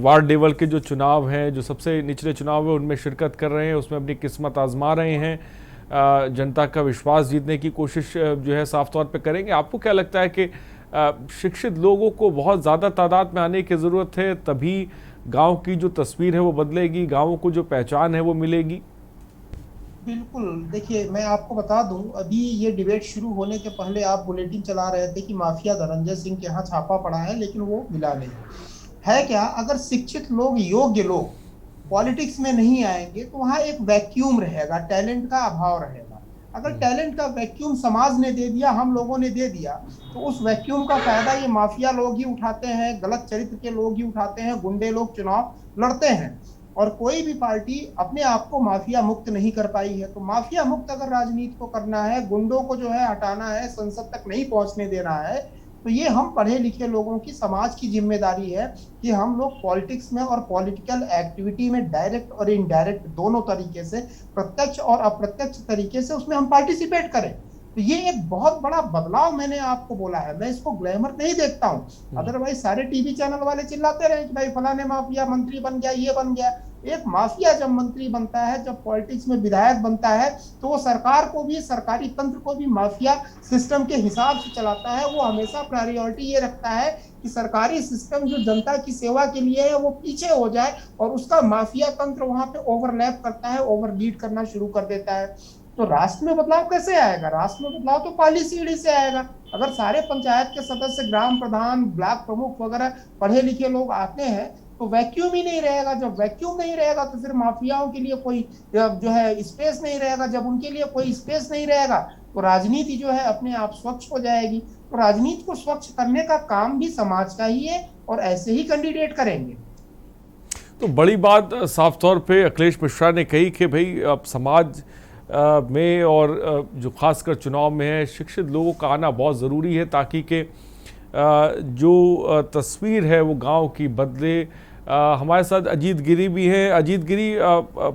वार्ड लेवल के जो चुनाव हैं, जो सबसे निचले चुनाव है, उनमें शिरकत कर रहे हैं, उसमें अपनी किस्मत आजमा रहे हैं, जनता का विश्वास जीतने की कोशिश जो है साफ तौर पे करेंगे। आपको क्या लगता है कि शिक्षित लोगों को बहुत ज़्यादा तादाद में आने की ज़रूरत है, तभी गांव की जो तस्वीर है वो बदलेगी, गाँव को जो पहचान है वो मिलेगी? बिल्कुल, देखिए मैं आपको बता दूं, अभी ये डिबेट शुरू होने के पहले आप बुलेटिन चला रहे थे कि माफिया धनंजय सिंह के यहाँ छापा पड़ा है, लेकिन वो मिला नहीं है। क्या अगर शिक्षित लोग, योग्य लोग पॉलिटिक्स में नहीं आएंगे तो वहाँ एक वैक्यूम रहेगा, टैलेंट का अभाव रहेगा। अगर टैलेंट का वैक्यूम समाज ने दे दिया, हम लोगों ने दे दिया, तो उस वैक्यूम का फायदा ये माफिया लोग ही उठाते हैं, गलत चरित्र के लोग ही उठाते हैं, गुंडे लोग चुनाव लड़ते हैं। और कोई भी पार्टी अपने आप को माफिया मुक्त नहीं कर पाई है। तो माफिया मुक्त अगर राजनीति को करना है, गुंडों को जो है हटाना है, संसद तक नहीं पहुंचने देना है, तो ये हम पढ़े लिखे लोगों की, समाज की जिम्मेदारी है कि हम लोग पॉलिटिक्स में और पॉलिटिकल एक्टिविटी में डायरेक्ट और इनडायरेक्ट दोनों तरीके से, प्रत्यक्ष और अप्रत्यक्ष तरीके से उसमें हम पार्टिसिपेट करें। तो ये एक बहुत बड़ा बदलाव मैंने आपको बोला है, मैं इसको ग्लैमर नहीं देखता हूँ। अदरवाइज सारे टीवी चैनल वाले चिल्लाते रहे कि भाई फलाने माफिया मंत्री बन गया, ये बन गया। एक माफिया जब मंत्री बनता है, जब पॉलिटिक्स में विधायक बनता है, तो वो सरकार को भी, सरकारी तंत्र को भी माफिया सिस्टम के हिसाब से चलाता है। वो हमेशा प्रायोरिटी ये रखता है कि सरकारी सिस्टम जो जनता की सेवा के लिए है वो पीछे हो जाए, और उसका माफिया तंत्र वहां पे ओवरलैप करता है, ओवरलीड करना शुरू कर देता है। तो राष्ट्र में बदलाव कैसे आएगा? राष्ट्र में बदलाव तो पहली सीढ़ी से आएगा। अगर सारे पंचायत के सदस्य, ग्राम प्रधान, ब्लॉक प्रमुख वगैरह पढ़े लिखे लोग आते हैं, तो वैक्यूम ही नहीं रहेगा। जब वैक्यूम नहीं रहेगा तो फिर माफियाओं के लिए कोई जो है स्पेस नहीं रहेगा। जब उनके लिए कोई स्पेस नहीं रहेगा तो राजनीति जो है अपने आप स्वच्छ हो जाएगी। तो राजनीति को स्वच्छ करने का काम भी समाज का ही है, और ऐसे ही कैंडिडेट करेंगे। तो बड़ी बात साफ तौर पे अखिलेश मिश्रा ने कही कि भाई अब समाज में और जो खासकर चुनाव में है शिक्षित लोगों का आना बहुत ज़रूरी है ताकि कि जो तस्वीर है वो गांव की बदले। हमारे साथ अजीत गिरी भी हैं। अजीत गिरी,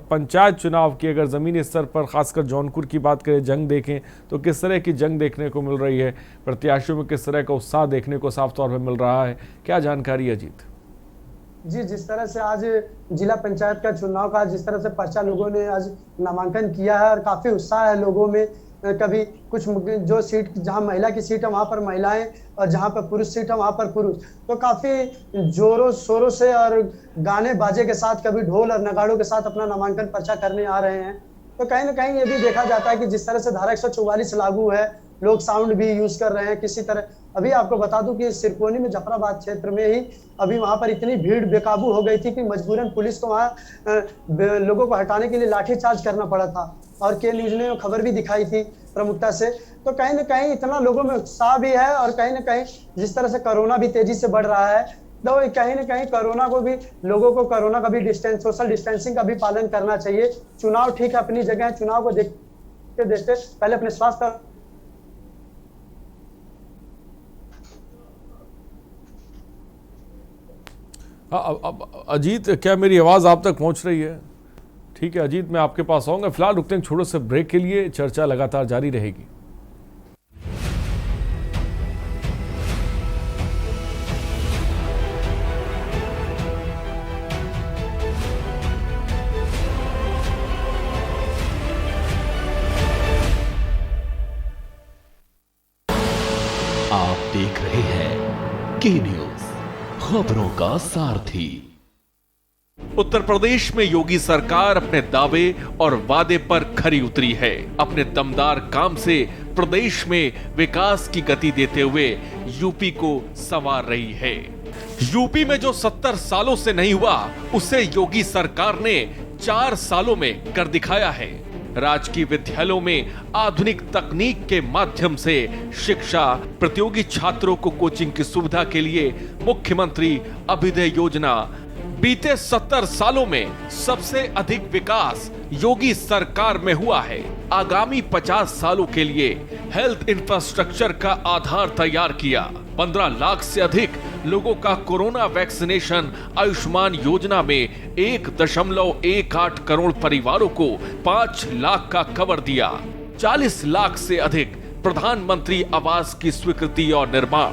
पंचायत चुनाव की अगर ज़मीनी स्तर पर खासकर जौनपुर की बात करें, जंग देखें तो किस तरह की जंग देखने को मिल रही है, प्रत्याशियों में किस तरह का उत्साह देखने को साफ तौर पर मिल रहा है, क्या जानकारी अजीत? जी, जिस तरह से आज जिला पंचायत का चुनाव का जिस तरह से पर्चा लोगों ने आज नामांकन किया है और काफी उत्साह है लोगों में। कभी कुछ जो सीट जहां महिला की सीट है वहां पर महिलाएं और जहां पर पुरुष सीट है वहां पर पुरुष, तो काफी जोरों शोरों से और गाने बाजे के साथ, कभी ढोल और नगाड़ों के साथ अपना नामांकन पर्चा करने आ रहे हैं। तो कहीं ना कहीं ये भी देखा जाता है कि जिस तरह से धारा 144 लागू है, लोग साउंड भी यूज कर रहे हैं किसी तरह। अभी आपको बता दूं कि सिरकोनी में जफराबाद क्षेत्र में ही अभी वहां पर इतनी भीड़ बेकाबू हो गई थी कि मजबूरन पुलिस को वहां लोगों को हटाने के लिए लाठीचार्ज करना पड़ा था। और के न्यूज ने खबर भी दिखाई थी प्रमुखता से। तो कहीं ना कहीं इतना लोगों में उत्साह भी है और कहीं ना कहीं जिस तरह से कोरोना भी तेजी से बढ़ रहा है, तो कहीं ना कहीं कोरोना को भी लोगों को कोरोना का भी सोशल डिस्टेंसिंग का भी पालन करना चाहिए। चुनाव ठीक है अपनी जगह, चुनाव को देखते देखते पहले अपने स्वास्थ्य। हाँ, अजीत, क्या मेरी आवाज़ आप तक पहुंच रही है? ठीक है अजीत, मैं आपके पास आऊँगा। फिलहाल रुकते हैं छोटे से ब्रेक के लिए, चर्चा लगातार जारी रहेगी। आप देख रहे हैं के न्यूज, खबरों का सारथी। उत्तर प्रदेश में योगी सरकार अपने दावे और वादे पर खरी उतरी है। अपने दमदार काम से प्रदेश में विकास की गति देते हुए यूपी को संवार रही है। यूपी में जो 70 सालों से नहीं हुआ, उसे योगी सरकार ने 4 सालों में कर दिखाया है। राजकीय विद्यालयों में आधुनिक तकनीक के माध्यम से शिक्षा, प्रतियोगी छात्रों को कोचिंग की सुविधा के लिए मुख्यमंत्री अभ्युदय योजना। बीते 70 सालों में सबसे अधिक विकास योगी सरकार में हुआ है। आगामी 50 सालों के लिए हेल्थ इंफ्रास्ट्रक्चर का आधार तैयार किया। 15 लाख से अधिक लोगों का कोरोना वैक्सीनेशन। आयुष्मान योजना में 1.18 करोड़ परिवारों को 5 लाख का कवर दिया। 40 लाख से अधिक प्रधानमंत्री आवास की स्वीकृति और निर्माण।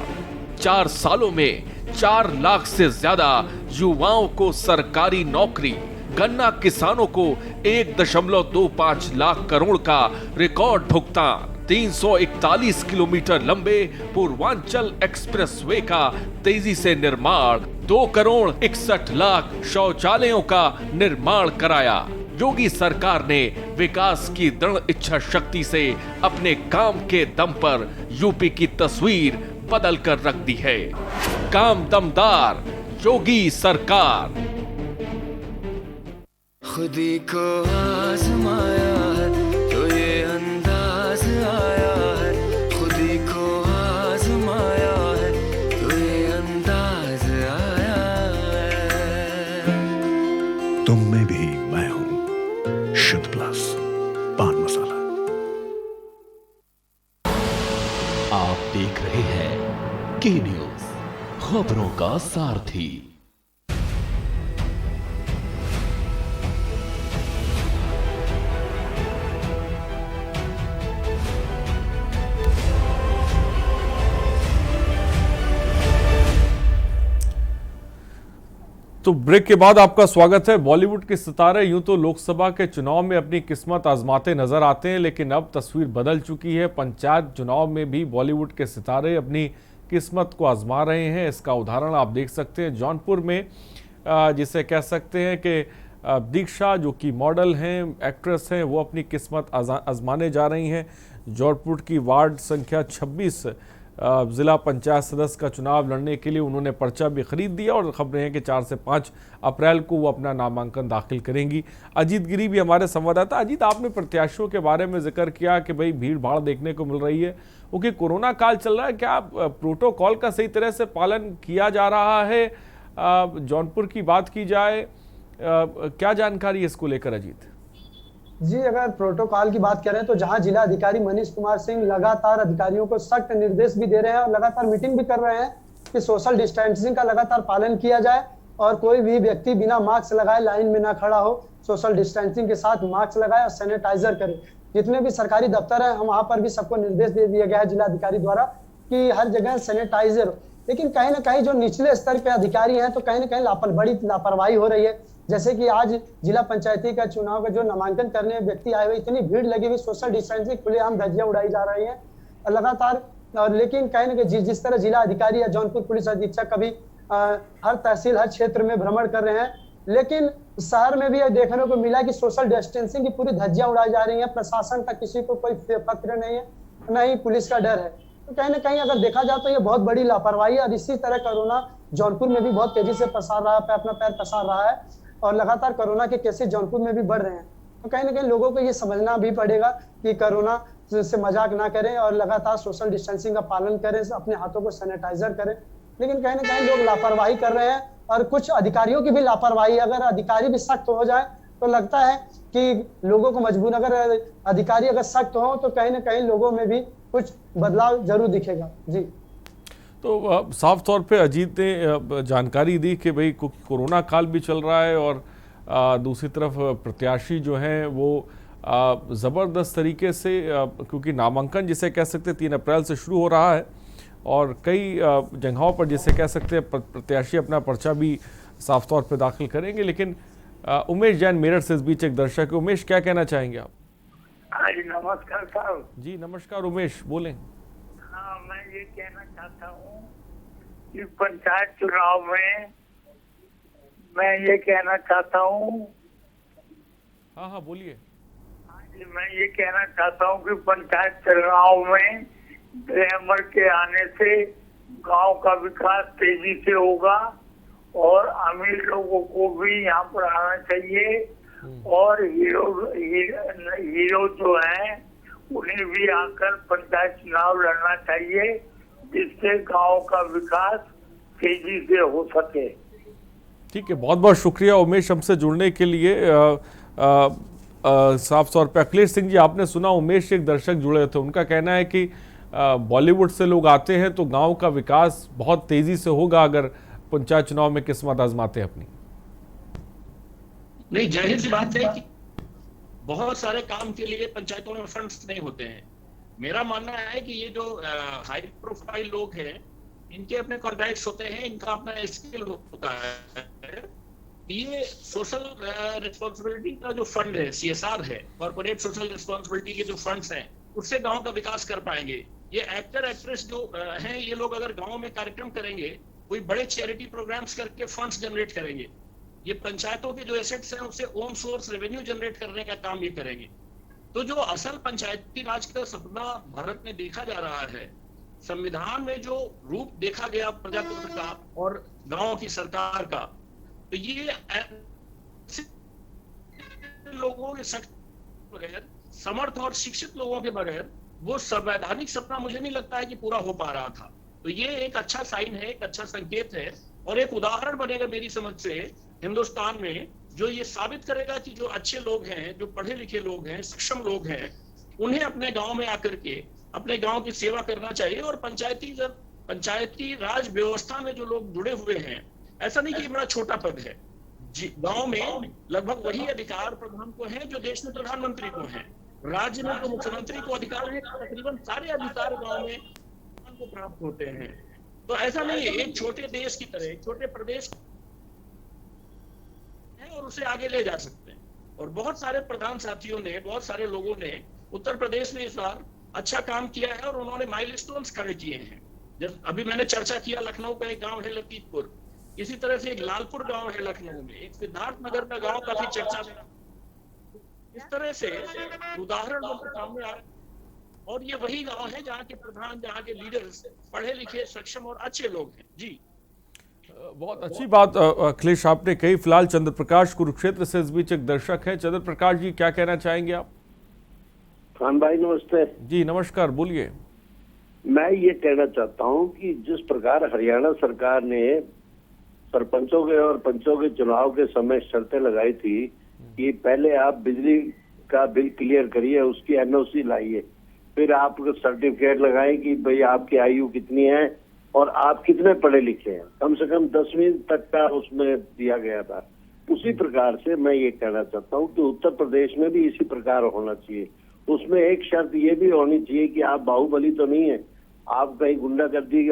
4 सालों में 4 लाख से ज्यादा युवाओं को सरकारी नौकरी। गन्ना किसानों को 1.25 लाख करोड़ का रिकॉर्ड भुगतान। 341 किलोमीटर लंबे पूर्वांचल एक्सप्रेसवे का तेजी से निर्माण। 2 करोड़ 61 लाख शौचालयों का निर्माण कराया। योगी सरकार ने विकास की दृढ़ इच्छा शक्ति से अपने काम के दम पर यूपी की तस्वीर बदल कर रख दी है। काम दमदार, योगी सरकार। खुदी को आजमाया है तो ये अंदाज आया है। खुदी को आजमाया है तो ये अंदाज आया है। तुम में भी मैं हूं, शुद्ध प्लस पान मसाला। आप देख रहे हैं के न्यूज, खबरों का सारथी। तो ब्रेक के बाद आपका स्वागत है। बॉलीवुड के सितारे यूं तो लोकसभा के चुनाव में अपनी किस्मत आजमाते नजर आते हैं, लेकिन अब तस्वीर बदल चुकी है। पंचायत चुनाव में भी बॉलीवुड के सितारे अपनी किस्मत को आजमा रहे हैं। इसका उदाहरण आप देख सकते हैं जौनपुर में, जिसे कह सकते हैं कि दीक्षा जो कि मॉडल हैं, एक्ट्रेस हैं, वो अपनी किस्मत आजमाने जा रही हैं। जौनपुर की वार्ड संख्या 26 ज़िला पंचायत सदस्य का चुनाव लड़ने के लिए उन्होंने पर्चा भी खरीद दिया और खबरें हैं कि 4 से 5 अप्रैल को वो अपना नामांकन दाखिल करेंगी। अजीत गिरी भी हमारे संवाददाता। अजीत, आपने प्रत्याशियों के बारे में जिक्र किया कि भाई भीड़ भाड़ देखने को मिल रही है, क्योंकि कोरोना काल चल रहा है। क्या प्रोटोकॉल का सही तरह से पालन किया जा रहा है? जौनपुर की बात की जाए क्या जानकारी है इसको लेकर अजीत? जी, अगर प्रोटोकॉल की बात करें तो जहां जिला अधिकारी मनीष कुमार सिंह लगातार अधिकारियों को सख्त निर्देश भी दे रहे हैं और लगातार मीटिंग भी कर रहे हैं कि सोशल डिस्टेंसिंग का लगातार पालन किया जाए और कोई भी व्यक्ति बिना मास्क लगाए लाइन में ना खड़ा हो, सोशल डिस्टेंसिंग के साथ मास्क लगाए और सैनिटाइजर करे। जितने भी सरकारी दफ्तर है हम वहां पर भी सबको निर्देश दे दिया गया है जिला अधिकारी द्वारा कि हर जगह सैनिटाइजर हो। लेकिन कहीं ना कहीं जो निचले स्तर पे अधिकारी हैं तो कहीं ना कहीं बड़ी लापरवाही हो रही है। जैसे कि आज जिला पंचायती का चुनाव का जो नामांकन करने व्यक्ति आए हुए, इतनी भीड़ लगी हुई, सोशल डिस्टेंसिंग खुलेआम धज्जियां उड़ाई जा रही हैं लगातार। और लेकिन कहीं ना कहीं जिस तरह जिला अधिकारी या जौनपुर पुलिस अधीक्षक कभी हर तहसील हर क्षेत्र में भ्रमण कर रहे हैं, लेकिन शहर में भी देखने को मिला कि सोशल डिस्टेंसिंग की पूरी धज्जियां उड़ाई जा रही है। प्रशासन का किसी को कोई फिक्र नहीं है, न ही पुलिस का डर है। तो कहीं ना कहीं अगर देखा जाए तो ये बहुत बड़ी लापरवाही है। और इसी तरह कोरोना जौनपुर में भी बहुत तेजी से पसार रहा है, अपना पैर पसार रहा है और लगातार कोरोना के केसेस जौनपुर में भी बढ़ रहे हैं। तो कहीं ना कहीं लोगों को ये समझना भी पड़ेगा कि कोरोना से मजाक ना करें और लगातार सोशल डिस्टेंसिंग का पालन करें, अपने हाथों को सैनिटाइजर करें। लेकिन कहीं ना कहीं लोग लापरवाही कर रहे हैं और कुछ अधिकारियों की भी लापरवाही। अगर अधिकारी भी सख्त हो जाए तो लगता है कि लोगों को मजबूर, अगर अधिकारी अगर सख्त हो तो कहीं ना कहीं लोगों में भी कुछ बदलाव जरूर दिखेगा। जी, तो साफ तौर पे अजीत ने जानकारी दी कि भाई कोरोना काल भी चल रहा है और दूसरी तरफ प्रत्याशी जो हैं वो ज़बरदस्त तरीके से, क्योंकि नामांकन जिसे कह सकते हैं 3 अप्रैल से शुरू हो रहा है और कई जगहों पर जिसे कह सकते हैं प्रत्याशी अपना पर्चा भी साफ तौर पे दाखिल करेंगे। लेकिन उमेश जैन मेरठ से इस बीच एक दर्शक है। उमेश, क्या कहना चाहेंगे आप? जी नमस्कार साहब। जी नमस्कार उमेश, बोलें। हाँ, मैं ये कहना चाहता हूँ कि पंचायत चुनाव में मैं ये कहना चाहता हूँ। हाँ बोलिए। मैं ये कहना चाहता हूँ कि पंचायत चुनाव में ग्लैमर के आने से गांव का विकास तेजी से होगा और अमीर लोगों को भी यहाँ पर आना चाहिए और हीरो जो हैं उन्हें भी आकर पंचायत चुनाव लड़ना चाहिए, जिससे गांव का विकास तेजी से हो सके। ठीक है, बहुत बहुत शुक्रिया उमेश हमसे जुड़ने के लिए। साफ तौर पे अखिलेश सिंह जी, आपने सुना उमेश एक दर्शक जुड़े थे, उनका कहना है कि बॉलीवुड से लोग आते हैं तो गांव का विकास बहुत तेजी से होगा अगर पंचायत चुनाव में किस्मत आजमाते हैं अपनी। नहीं, जाहिर सी बात है कि बहुत सारे काम के लिए पंचायतों में फंड्स नहीं होते हैं। मेरा मानना है कि ये जो हाई प्रोफाइल लोग हैं इनके अपने कॉन्ट्रैक्ट्स होते हैं, इनका अपना स्किल होता है। ये सोशल रिस्पॉन्सिबिलिटी का जो फंड है, CSR है, कॉर्पोरेट सोशल रिस्पॉन्सिबिलिटी के जो फंड्स हैं उससे गांव का विकास कर पाएंगे। ये एक्टर एक्ट्रेस जो हैं ये लोग अगर गांव में कार्यक्रम करेंगे, कोई बड़े चैरिटी प्रोग्राम्स करके फंड्स जनरेट करेंगे, ये पंचायतों के जो एसेट्स हैं उससे ओन सोर्स रेवेन्यू जनरेट करने का काम ये करेंगे। तो जो असल पंचायती राज का सपना भारत में देखा जा रहा है, संविधान में जो रूप देखा गया प्रजातंत्र का और गांव की सरकार का, तो ये लोगों के बगैर, समर्थ और शिक्षित लोगों के बगैर वो संवैधानिक सपना मुझे नहीं लगता है कि पूरा हो पा रहा था। तो ये एक अच्छा साइन है, एक अच्छा संकेत है और एक उदाहरण बनेगा मेरी समझ से हिंदुस्तान में, जो ये साबित करेगा कि जो अच्छे लोग हैं, जो पढ़े लिखे लोग हैं, सक्षम लोग हैं, उन्हें अपने गांव में आकर के अपने गांव की सेवा करना चाहिए। और पंचायती राज व्यवस्था में जो लोग जुड़े हुए हैं, ऐसा नहीं कि बड़ा छोटा पद है, गांव में लगभग वही अधिकार प्रधान को है जो देश में प्रधानमंत्री को है, राज्य में जो मुख्यमंत्री को अधिकार है, तकरीबन सारे अधिकार गांव में को प्राप्त होते हैं। तो ऐसा नहीं है, एक छोटे देश की तरह, एक छोटे प्रदेश है और उसे आगे ले जा सकते हैं। और बहुत सारे प्रधान साथियों ने, बहुत सारे लोगों ने उत्तर प्रदेश में इस बार अच्छा काम किया है और उन्होंने माइलस्टोन्स खड़े किए हैं। जब अभी मैंने चर्चा किया, लखनऊ का एक गांव है लतीफपुर, इसी तरह से एक लालपुर गांव है लखनऊ में, एक सिद्धार्थ नगर का गांव काफी चर्चा में। इस तरह से उदाहरण लोगों के सामने आ रहे हैं और ये वही गांव है जहाँ के प्रधान, जहाँ के लीडर्स पढ़े लिखे, सक्षम और अच्छे लोग हैं। जी, बहुत अच्छी बात अखिलेश आपने कही। फिलहाल चंद्र प्रकाश कुरुक्षेत्र से इस बीच एक दर्शक है। चंद्र प्रकाश जी, क्या कहना चाहेंगे आप? खान भाई नमस्ते। जी नमस्कार, बोलिए। मैं ये कहना चाहता हूँ कि जिस प्रकार हरियाणा सरकार ने सरपंचों के और पंचों के चुनाव के समय शर्तें लगाई थी कि पहले आप बिजली का बिल क्लियर करिए, उसकी एनओसी लाइए, फिर आप सर्टिफिकेट लगाएं कि भाई आपकी आयु कितनी है और आप कितने पढ़े लिखे हैं, कम से कम 10वीं तक का उसमें दिया गया था। उसी प्रकार से मैं ये कहना चाहता हूँ कि उत्तर प्रदेश में भी इसी प्रकार होना चाहिए। उसमें एक शर्त ये भी होनी चाहिए कि आप बाहुबली तो नहीं है, आप कहीं गुंडागर्दी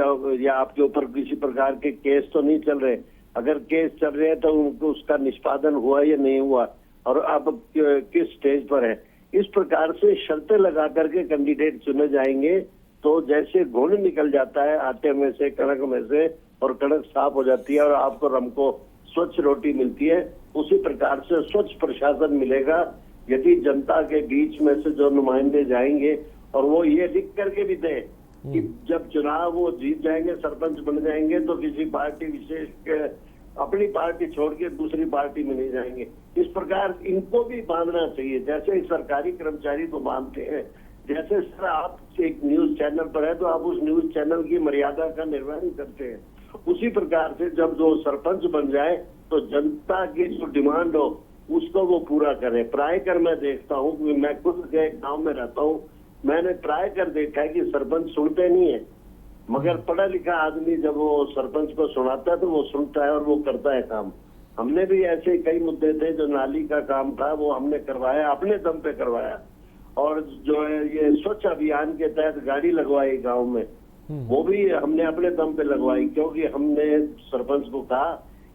या आपके ऊपर किसी प्रकार के केस तो नहीं चल रहे। अगर केस चल रहे हैं तो उनको उसका निष्पादन हुआ या नहीं हुआ और आप किस स्टेज पर है। इस प्रकार से शर्तें लगा करके कैंडिडेट चुने जाएंगे तो जैसे घुन निकल जाता है आटे में से, कणक में से, और कणक साफ हो जाती है और आपको हमको स्वच्छ रोटी मिलती है, उसी प्रकार से स्वच्छ प्रशासन मिलेगा यदि जनता के बीच में से जो नुमाइंदे जाएंगे और वो ये लिख करके भी दें कि जब चुनाव वो जीत जाएंगे, सरपंच बन जाएंगे, तो किसी पार्टी विशेष के अपनी पार्टी छोड़ के दूसरी पार्टी में नहीं जाएंगे। इस प्रकार इनको भी बांधना चाहिए, जैसे सरकारी कर्मचारी को बांधते हैं। जैसे सर आप एक न्यूज चैनल पर है तो आप उस न्यूज चैनल की मर्यादा का निर्वहन करते हैं, उसी प्रकार से जब जो सरपंच बन जाए तो जनता की जो डिमांड हो उसको वो पूरा करें। प्राय कर मैं देखता हूँ, मैं खुद के गाँव में रहता हूँ, मैंने ट्राई कर देखा है कि सरपंच सुनते नहीं है, मगर पढ़ा लिखा आदमी जब वो सरपंच को सुनाता है तो वो सुनता है और वो करता है काम। हमने भी ऐसे कई मुद्दे थे, जो नाली का काम था वो हमने करवाया, अपने दम पे करवाया, और जो है ये स्वच्छ अभियान के तहत गाड़ी लगवाई गांव में, वो भी हमने अपने दम पे लगवाई, क्योंकि हमने सरपंच को कहा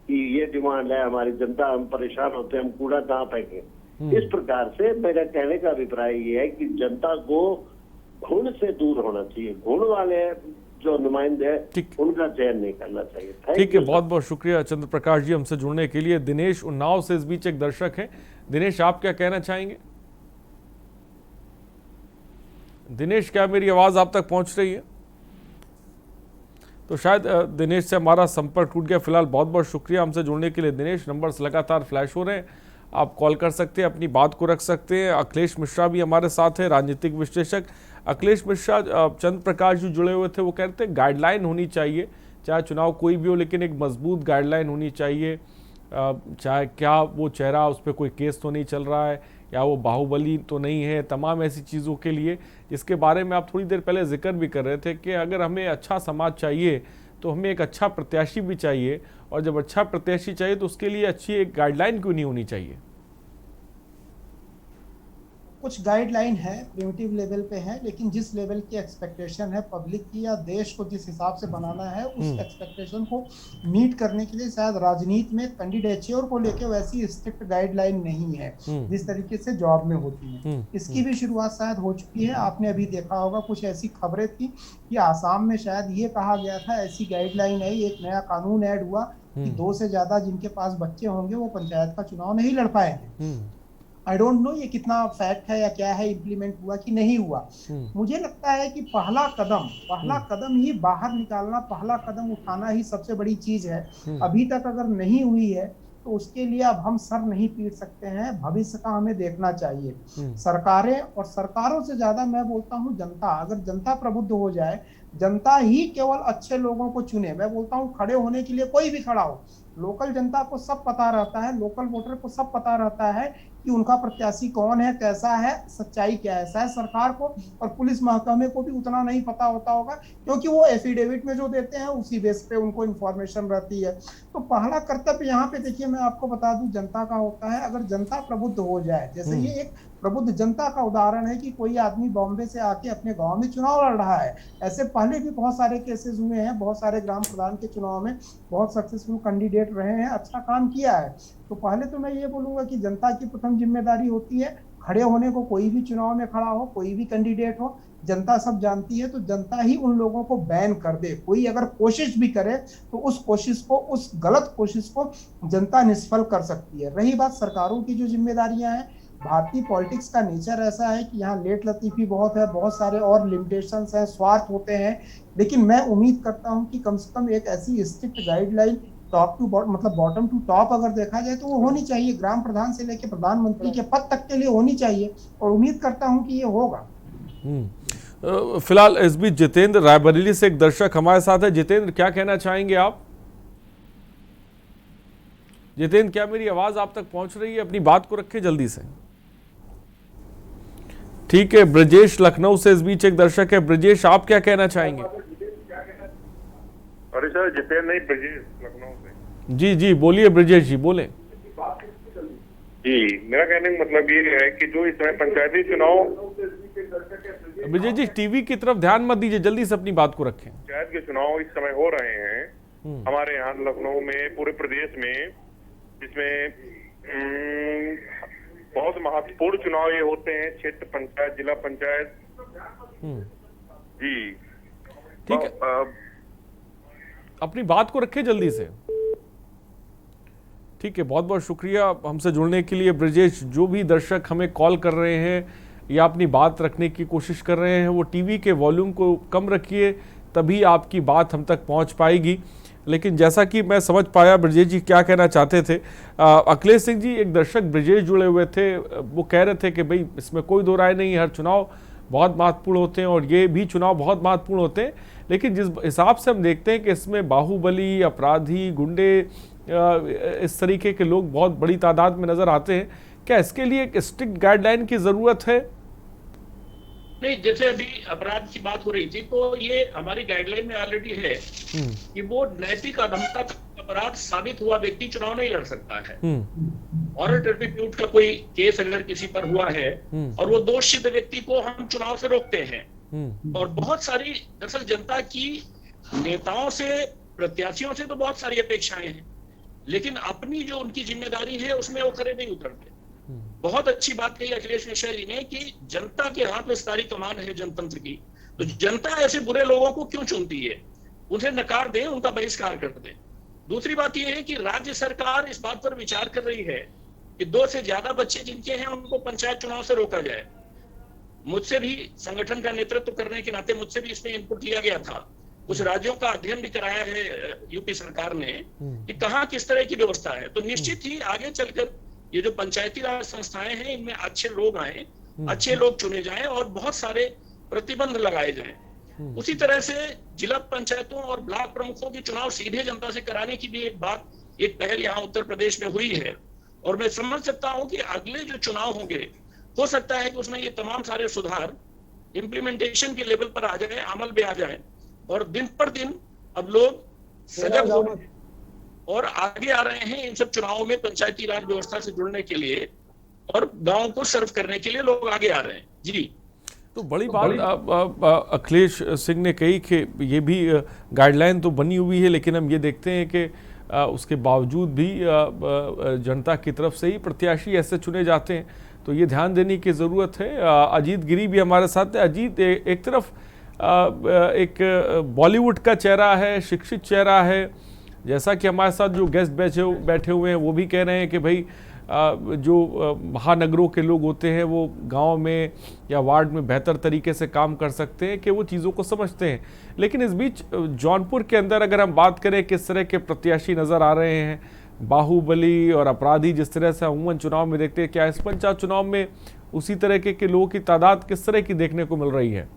कि ये डिमांड है हमारी, जनता हम परेशान होते हैं, हम कूड़ा कहाँ फेंके। इस प्रकार से मेरा कहने का अभिप्राय ये है कि जनता को घुन से दूर होना चाहिए, घुन वाले जो नुमाइंदे हैं उनका चयन नहीं करना चाहिए। ठीक है, बहुत बहुत शुक्रिया चंद्र प्रकाश जी हमसे जुड़ने के लिए। दिनेश उन्नाव से इस बीच एक दर्शक है। दिनेश, आप क्या कहना चाहेंगे? दिनेश, क्या मेरी आवाज आप तक पहुंच रही है? तो शायद दिनेश से हमारा संपर्क टूट गया। फिलहाल बहुत बहुत शुक्रिया हमसे जुड़ने के लिए दिनेश। नंबर्स लगातार फ्लैश हो रहे हैं, आप कॉल कर सकते हैं, अपनी बात को रख सकते हैं। अखिलेश मिश्रा भी हमारे साथ है, राजनीतिक विश्लेषक। अखिलेश मिश्रा, चंद्र प्रकाश जी जुड़े हुए थे, वो कहते हैं गाइडलाइन होनी चाहिए, चाहे चुनाव कोई भी हो, लेकिन एक मजबूत गाइडलाइन होनी चाहिए। चाहे क्या वो चेहरा, उस पर कोई केस तो नहीं चल रहा है, या वो बाहुबली तो नहीं है, तमाम ऐसी चीज़ों के लिए जिसके बारे में आप थोड़ी देर पहले जिक्र भी कर रहे थे कि अगर हमें अच्छा समाज चाहिए तो हमें एक अच्छा प्रत्याशी भी चाहिए, और जब अच्छा प्रत्याशी चाहिए तो उसके लिए अच्छी एक गाइडलाइन क्यों नहीं होनी चाहिए? कुछ गाइडलाइन है, प्रिमिटिव लेवल पे है, लेकिन जिस लेवल की एक्सपेक्टेशन है पब्लिक की या देश को जिस हिसाब से बनाना है, उस एक्सपेक्टेशन को मीट करने के लिए शायद राजनीति में कैंडिडेचर को लेकर वैसी स्ट्रिक्ट गाइडलाइन नहीं है जिस तरीके से जॉब में होती है। इसकी भी शुरुआत शायद हो चुकी है। आपने अभी देखा होगा कुछ ऐसी खबरें थी कि आसाम में शायद ये कहा गया था, ऐसी गाइडलाइन है, एक नया कानून ऐड हुआ कि 2 से ज्यादा जिनके पास बच्चे होंगे वो पंचायत का चुनाव नहीं लड़ पाएंगे। आई डोंट नो ये कितना फैक्ट है या क्या है, इम्प्लीमेंट हुआ कि नहीं हुआ। मुझे लगता है कि पहला कदम ही बाहर निकालना, पहला कदम उठाना ही सबसे बड़ी चीज है। अभी तक अगर नहीं हुई है तो उसके लिए अब हम सर नहीं पीट सकते हैं, भविष्य का हमें देखना चाहिए। सरकारें, और सरकारों से ज्यादा मैं बोलता हूँ जनता, अगर जनता प्रबुद्ध हो जाए, जनता ही केवल अच्छे लोगों को चुने। मैं बोलता हूँ खड़े होने के लिए कोई भी खड़ा हो, लोकल जनता को सब पता रहता है, लोकल वोटर को सब पता रहता है कि उनका प्रत्याशी कौन है, कैसा है, सच्चाई क्या है। शायद सरकार को और पुलिस महकमे को भी उतना नहीं पता होता होगा, क्योंकि वो एफिडेविट में जो देते हैं उसी बेस पे उनको इन्फॉर्मेशन रहती है। तो पहला कर्तव्य यहाँ पे देखिए, मैं आपको बता दूं, जनता का होता है। अगर जनता प्रबुद्ध हो जाए, जैसे ये एक प्रबुद्ध जनता का उदाहरण है कि कोई आदमी बॉम्बे से आके अपने गांव में चुनाव लड़ रहा है। ऐसे पहले भी बहुत सारे केसेस हुए हैं, बहुत सारे ग्राम प्रधान के चुनाव में बहुत सक्सेसफुल कैंडिडेट रहे हैं, अच्छा काम किया है। तो पहले तो मैं ये बोलूंगा कि जनता की प्रथम जिम्मेदारी होती है खड़े होने को। कोई भी चुनाव में खड़ा हो, कोई भी कैंडिडेट हो, जनता सब जानती है, तो जनता ही उन लोगों को बैन कर दे। कोई अगर कोशिश भी करे तो उस कोशिश को, उस गलत कोशिश को जनता निष्फल कर सकती है। रही बात सरकारों की जो जिम्मेदारियां हैं, भारतीय पॉलिटिक्स का नेचर ऐसा है कि यहाँ लेट लतीफी बहुत है, बहुत सारे और लिमिटेशंस हैं, स्वार्थ होते हैं। लेकिन मैं उम्मीद करता हूँ कि कम से कम एक ऐसी strict guideline top to bottom, मतलब बॉटम टू टॉप अगर देखा जाए तो वो होनी चाहिए, ग्राम प्रधान से लेकर प्रधानमंत्री के पद तक के लिए होनी चाहिए, और उम्मीद करता हूँ कि ये होगा। फिलहाल इस बीच जितेंद्र रायबरेली से एक दर्शक हमारे साथ है। जितेंद्र, क्या कहना चाहेंगे आप? जितेंद्र, क्या मेरी आवाज आप तक पहुंच रही है? अपनी बात को रखें जल्दी से। ठीक है, ब्रजेश लखनऊ से इस बीच एक दर्शक है। ब्रजेश, आप क्या कहना चाहेंगे? अरे सर, जितेंद्र नहीं, ब्रजेश लखनऊ से। जी जी, बोलिए ब्रजेश जी, बोले। जी, मेरा कहने का मतलब ये है कि जो इस समय पंचायती चुनाव, ब्रजेश जी टीवी की तरफ ध्यान मत दीजिए, जल्दी से अपनी बात को रखें। पंचायत के चुनाव इस समय हो रहे हैं हमारे यहाँ लखनऊ में, पूरे प्रदेश में, जिसमें बहुत महत्वपूर्ण चुनाव ये होते हैं, क्षेत्र पंचायत, जिला पंचायत। जी ठीक है, अपनी बात को रखें जल्दी से। ठीक है, बहुत बहुत शुक्रिया हमसे जुड़ने के लिए ब्रजेश। जो भी दर्शक हमें कॉल कर रहे हैं या अपनी बात रखने की कोशिश कर रहे हैं, वो टीवी के वॉल्यूम को कम रखिए, तभी आपकी बात हम तक पहुंच पाएगी। लेकिन जैसा कि मैं समझ पाया ब्रजेश जी क्या कहना चाहते थे, अखिलेश सिंह जी, एक दर्शक ब्रजेश जुड़े हुए थे, वो कह रहे थे कि भाई इसमें कोई दो राय नहीं, हर चुनाव बहुत महत्वपूर्ण होते हैं और ये भी चुनाव बहुत महत्वपूर्ण होते हैं, लेकिन जिस हिसाब से हम देखते हैं कि इसमें बाहुबली, अपराधी, गुंडे, इस तरीके के लोग बहुत बड़ी तादाद में नजर आते हैं, क्या इसके लिए एक स्ट्रिक्ट गाइडलाइन की जरूरत है? नहीं, जैसे अभी अपराध की बात हो रही थी, तो ये हमारी गाइडलाइन में ऑलरेडी है कि वो नैतिक अधमता का अपराध साबित हुआ व्यक्ति चुनाव नहीं लड़ सकता है। मॉरल टर्पिट्यूड का कोई केस अगर किसी पर हुआ है और वो दोषित व्यक्ति को हम चुनाव से रोकते हैं। और बहुत सारी दरअसल जनता की नेताओं से, प्रत्याशियों से तो बहुत सारी अपेक्षाएं हैं, लेकिन अपनी जो उनकी जिम्मेदारी है उसमें वो खरे नहीं उतरते। बहुत अच्छी बात कही अखिलेश मिश्रा जी ने कि जनता के हाथ में सारी कमान है जनतंत्र की, तो जनता ऐसे बुरे लोगों को क्यों चुनती है? उन्हें नकार दें, उनका बहिष्कार कर दें। दूसरी बात यह है कि राज्य सरकार इस बात पर विचार कर रही है कि 2 से ज्यादा बच्चे जिनके हैं उनको पंचायत चुनाव से रोका जाए। मुझसे भी संगठन का नेतृत्व करने के नाते मुझसे भी इसमें इनपुट लिया गया था। कुछ राज्यों का अध्ययन भी कराया है यूपी सरकार ने कि कहाँ किस तरह की व्यवस्था है। तो निश्चित ही आगे चलकर ये जो पंचायती राज संस्थाएं हैं, इनमें अच्छे लोग आए, अच्छे लोग चुने जाएं और बहुत सारे प्रतिबंध लगाए जाएं। उसी तरह से जिला पंचायतों और ब्लॉक प्रमुखों की चुनाव सीधे जनता से कराने की भी एक पहल यहाँ उत्तर प्रदेश में हुई है। और मैं समझ सकता हूँ कि अगले जो चुनाव होंगे, हो सकता है कि उसमें ये तमाम सारे सुधार इम्प्लीमेंटेशन के लेवल पर आ जाए, अमल में आ जाए, और दिन पर दिन अब लोग सजग हो और आगे आ रहे हैं इन सब चुनावों में पंचायती राज व्यवस्था से जुड़ने के लिए, और गांव को सर्व करने के लिए लोग आगे आ रहे हैं। जी, तो बड़ी बात अखिलेश सिंह ने कही कि ये भी गाइडलाइन तो बनी हुई है, लेकिन हम ये देखते हैं कि उसके बावजूद भी जनता की तरफ से ही प्रत्याशी ऐसे चुने जाते हैं, तो ये ध्यान देने की ज़रूरत है। अजीत गिरी भी हमारे साथ है। अजीत, एक तरफ एक बॉलीवुड का चेहरा है, शिक्षित चेहरा है, जैसा कि हमारे साथ जो गेस्ट बैठे हुए हैं वो भी कह रहे हैं कि भाई जो महानगरों के लोग होते हैं वो गांव में या वार्ड में बेहतर तरीके से काम कर सकते हैं, कि वो चीज़ों को समझते हैं। लेकिन इस बीच जौनपुर के अंदर अगर हम बात करें किस तरह के प्रत्याशी नज़र आ रहे हैं, बाहुबली और अपराधी जिस तरह से अमूमन चुनाव में देखते हैं, क्या इस पंचायत चुनाव में उसी तरह के लोगों की तादाद किस तरह की देखने को मिल रही है?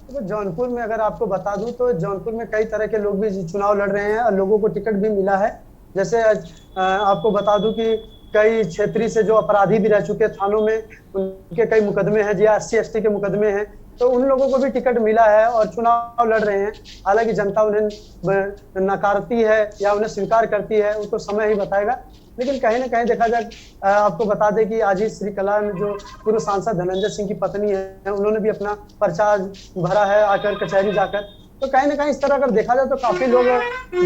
तो जौनपुर में अगर आपको बता दूं तो जौनपुर में कई तरह के लोग भी चुनाव लड़ रहे हैं और लोगों को टिकट भी मिला है। जैसे आपको बता दूं कि कई क्षेत्रीय से जो अपराधी भी रह चुके थानों में, उनके कई मुकदमे हैं, या SC/ST के मुकदमे हैं, तो उन लोगों को भी टिकट मिला है और चुनाव लड़ रहे हैं। हालांकि जनता उन्हें नकारती है या उन्हें स्वीकार करती है, उनको समय ही बताएगा। लेकिन कहीं ना कहीं देखा जाए, आपको बता दें कि आज ही श्रीकला में जो पूर्व सांसद धनंजय सिंह की पत्नी है, उन्होंने भी अपना पर्चा भरा है आकर कचहरी जाकर। तो कहीं ना कहीं इस तरह अगर देखा जाए तो काफी लोग